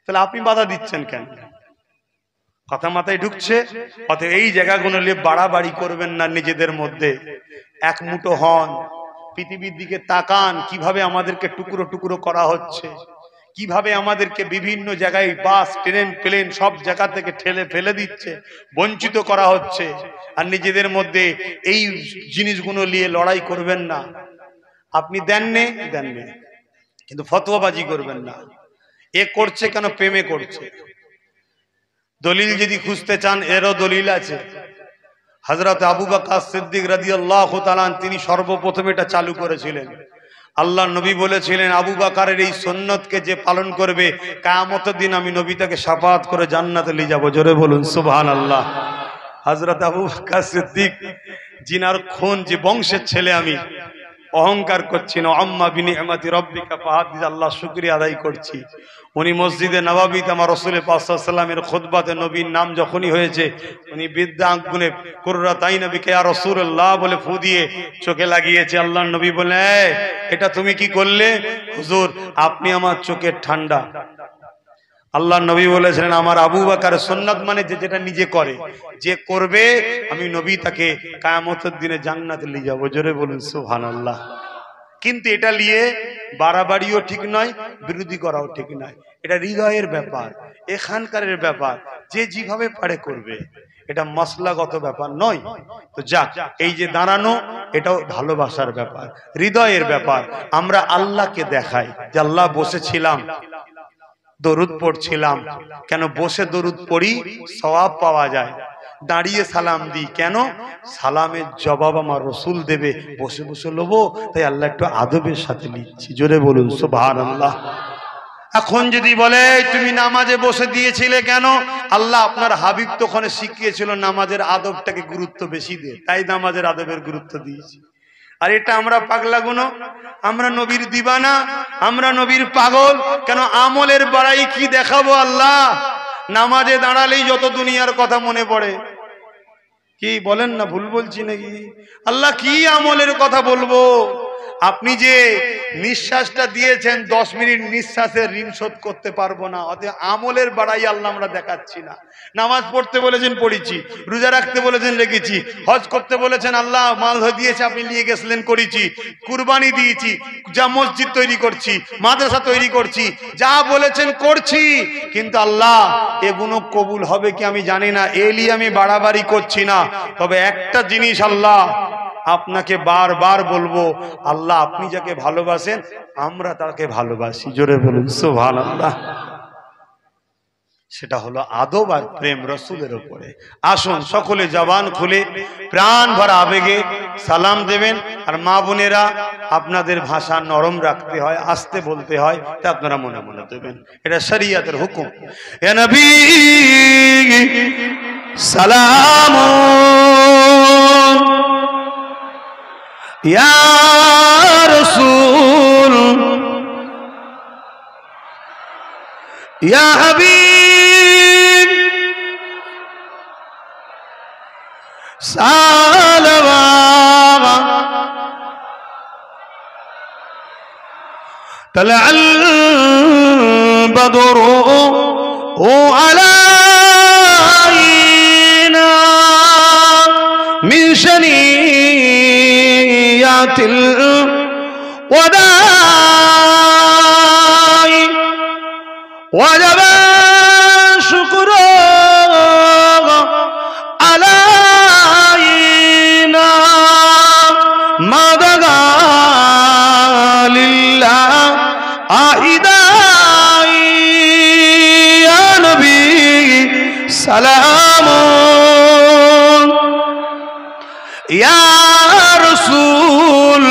তাহলে আপনি বাধা দিচ্ছেন কেন? কথা মাথায় ঢুকছে? অতএব এই জায়গাগুলো নিয়ে বাড়াবাড়ি করবেন না নিজেদের মধ্যে, এক মুঠো হন। পৃথিবীর দিকে তাকান, কিভাবে আমাদেরকে টুকরো টুকরো করা হচ্ছে, কিভাবে আমাদেরকে বিভিন্ন জায়গায় বাস, ট্রেন, প্লেন সব জায়গা থেকে ঠেলে ফেলে দিচ্ছে, বঞ্চিত করা হচ্ছে। আর নিজেদের মধ্যে এই জিনিসগুলো নিয়ে লড়াই করবেন না। আপনি দেননি, কিন্তু ফতোয়াবাজি করবেন না। এ করছে কেন? প্রেমে করছে। দলিল যদি খুঁজতে চান, এরও দলিল আছে। হযরত আবু বকর সিদ্দিক রাদিয়াল্লাহু তাআলা তিনি সর্বপ্রথম এটা চালু করেছিলেন। আল্লাহ নবী বলেছিলেন, আবু বকরের এই সুন্নতকে যে পালন করবে, কিয়ামতের দিন আমি নবী তাকে শাফাআত করে জান্নাতে নিয়ে যাব। জোরে বলুন সুবহানাল্লাহ। হযরত আবু বকর সিদ্দিক জিনার খুন, যে বংশের ছেলে আমি, অহংকার করছি না, আম্মা বিনিআমাতি রাব্বিকা ফাহাদিস, আল্লাহ শুকরিয়া আদায় করছি। উনি মসজিদে নববীতে আমার রাসূল পাক সাল্লাল্লাহু আলাইহি ওয়াসাল্লামের খুতবাতে নবীর নাম যখনই হয়েছে, উনি বিদ্যা আঙ্গুলে কুররাতাইন বিকা ইয়া রাসূলুল্লাহ বলে ফু দিয়ে চোখে লাগিয়েছে। আল্লাহর নবী বলে, এটা তুমি কি করলে? হুজুর, আপনি আমার চোখের ঠান্ডা। আল্লাহর নবী বলেছিলেন, আমার আবু বকরের সুন্নাত মানে যেটা নিজে করে, যে করবে আমি নবী তাকে কিয়ামতের দিনে জান্নাতে নিয়ে যাব। জোরে বলুন সুবহানাল্লাহ। কিন্তু এটা নিয়ে বাড়াবাড়িও ঠিক নয়, বিরোধী করাও ঠিক নয়। এটা হৃদয়ের ব্যাপার, এখানকারের ব্যাপার, যে যেভাবে পারে করবে, এটা মশলাগত ব্যাপার নয়। তো যাক, এই যে দাঁড়ানো, এটাও ভালোবাসার ব্যাপার, হৃদয়ের ব্যাপার। আমরা আল্লাহকে দেখাই যে আল্লাহ বসেছিলাম, দরুদ পড়ছিলাম। কেন বসে দরুদ পড়ি? সওয়াব পাওয়া যায়। দাঁড়িয়ে সালাম দিই কেন? সালামের জবাব আমার রসুল দেবে, বসে বসে লোবো, তাই আল্লাহ একটু আদবের সাথে নিচ্ছি। জোরে বলুন সুবহানাল্লাহ। এখন যদি বলে তুমি নামাজে বসে দিয়েছিলে কেন? আল্লাহ আপনার হাবিব তো ওখানে শিখিয়েছিল নামাজের আদবটাকে গুরুত্ব বেশি দে, তাই নামাজের আদবের গুরুত্ব দিয়েছি। আর এটা আমরা পাগলাগুনো, আমরা নবীর দিবানা, আমরা নবীর পাগল। কেন? আমলের বাড়াই কি দেখাবো আল্লাহ? নামাজে দাঁড়ালেই যত দুনিয়ার কথা মনে পড়ে। কি বলেন না, ভুল বলছি নাকি? আল্লাহ কি আমলের কথা বলবো? আপনি যে নিঃশ্বাসটা দিয়েছেন, 10 মিনিট নিঃশ্বাসের ঋণ শোধ করতে পারবো না। অতএব আমলের বাড়াই আল্লাহ আমরা দেখাচ্ছি না। নামাজ পড়তে বলেছেন, পড়েছি। রোজা রাখতে বলেছেন, রেখেছি। হজ করতে বলেছেন, আল্লাহ মাল দিয়েছে, আপনি নিয়ে গেছিলেন, করেছি। কুরবানি দিয়েছি, যা মসজিদ তৈরি করছি, মাদ্রাসা তৈরি করছি, যা বলেছেন করছি। কিন্তু আল্লাহ এগুলো কবুল হবে কি আমি জানি না, এলিয়ে আমি বাড়াবাড়ি করছি না। তবে একটা জিনিস আল্লাহ আপনাকে বারবার বলবো, আল্লাহ আপনি যাকে ভালোবাসেন আমরা তাকে ভালোবাসি। জোরে বলুন সুবহানাল্লাহ। সেটা হলো আদব আর প্রেম রসুলের উপরে। আসুন সকলে জবান খুলে প্রাণ ভরা আবেগে সালাম দেবেন। আর মা বোনেরা, আপনাদের ভাষা নরম রাখতে হয়, আস্তে বলতে হয়, তা আপনারা মনে মনে দেবেন। এটা শরীয়তের হুকুম। ইয়া নবী সালাম, ইয়া রাসূল, ইয়া হাবিব সালাম, তালাল বদরু আলাইনা মিন শানিয়াতিল ওয়াদাই ওয়াজাব শুকর আলাইনা মাদাগা লিল্লাহ আইদাই। ইয়া নবী সালাম, ইয়া রাসূল,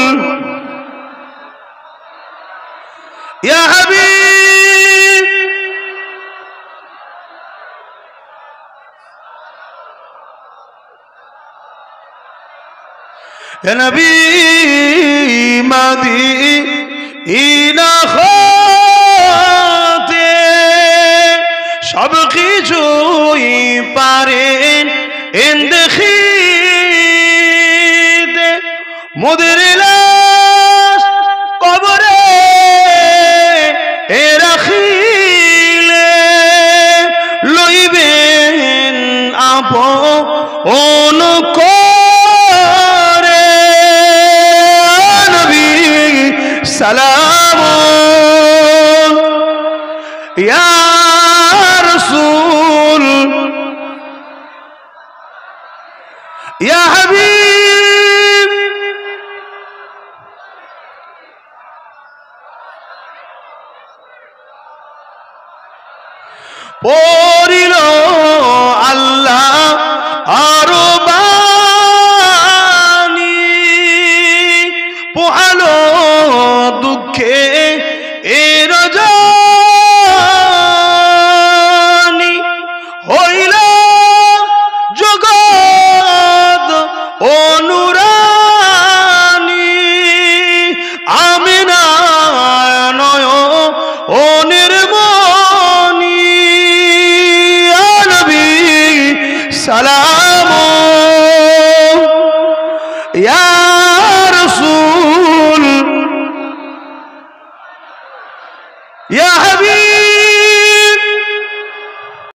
ইয়া হাবিব ইয়া নবী মাদিনা খাতে মোদের লাশ কবরে রাখিলে লইবেন আপন করে নবী সালাম ইয়া রাসূল ইয়া হাবিব পড়িল আল্লাহ আরো বাণী পোহালো দুঃখে এর জানি হইল জগৎ অনুরানী আমিনা নয় ও নির্মণি নবী সালাম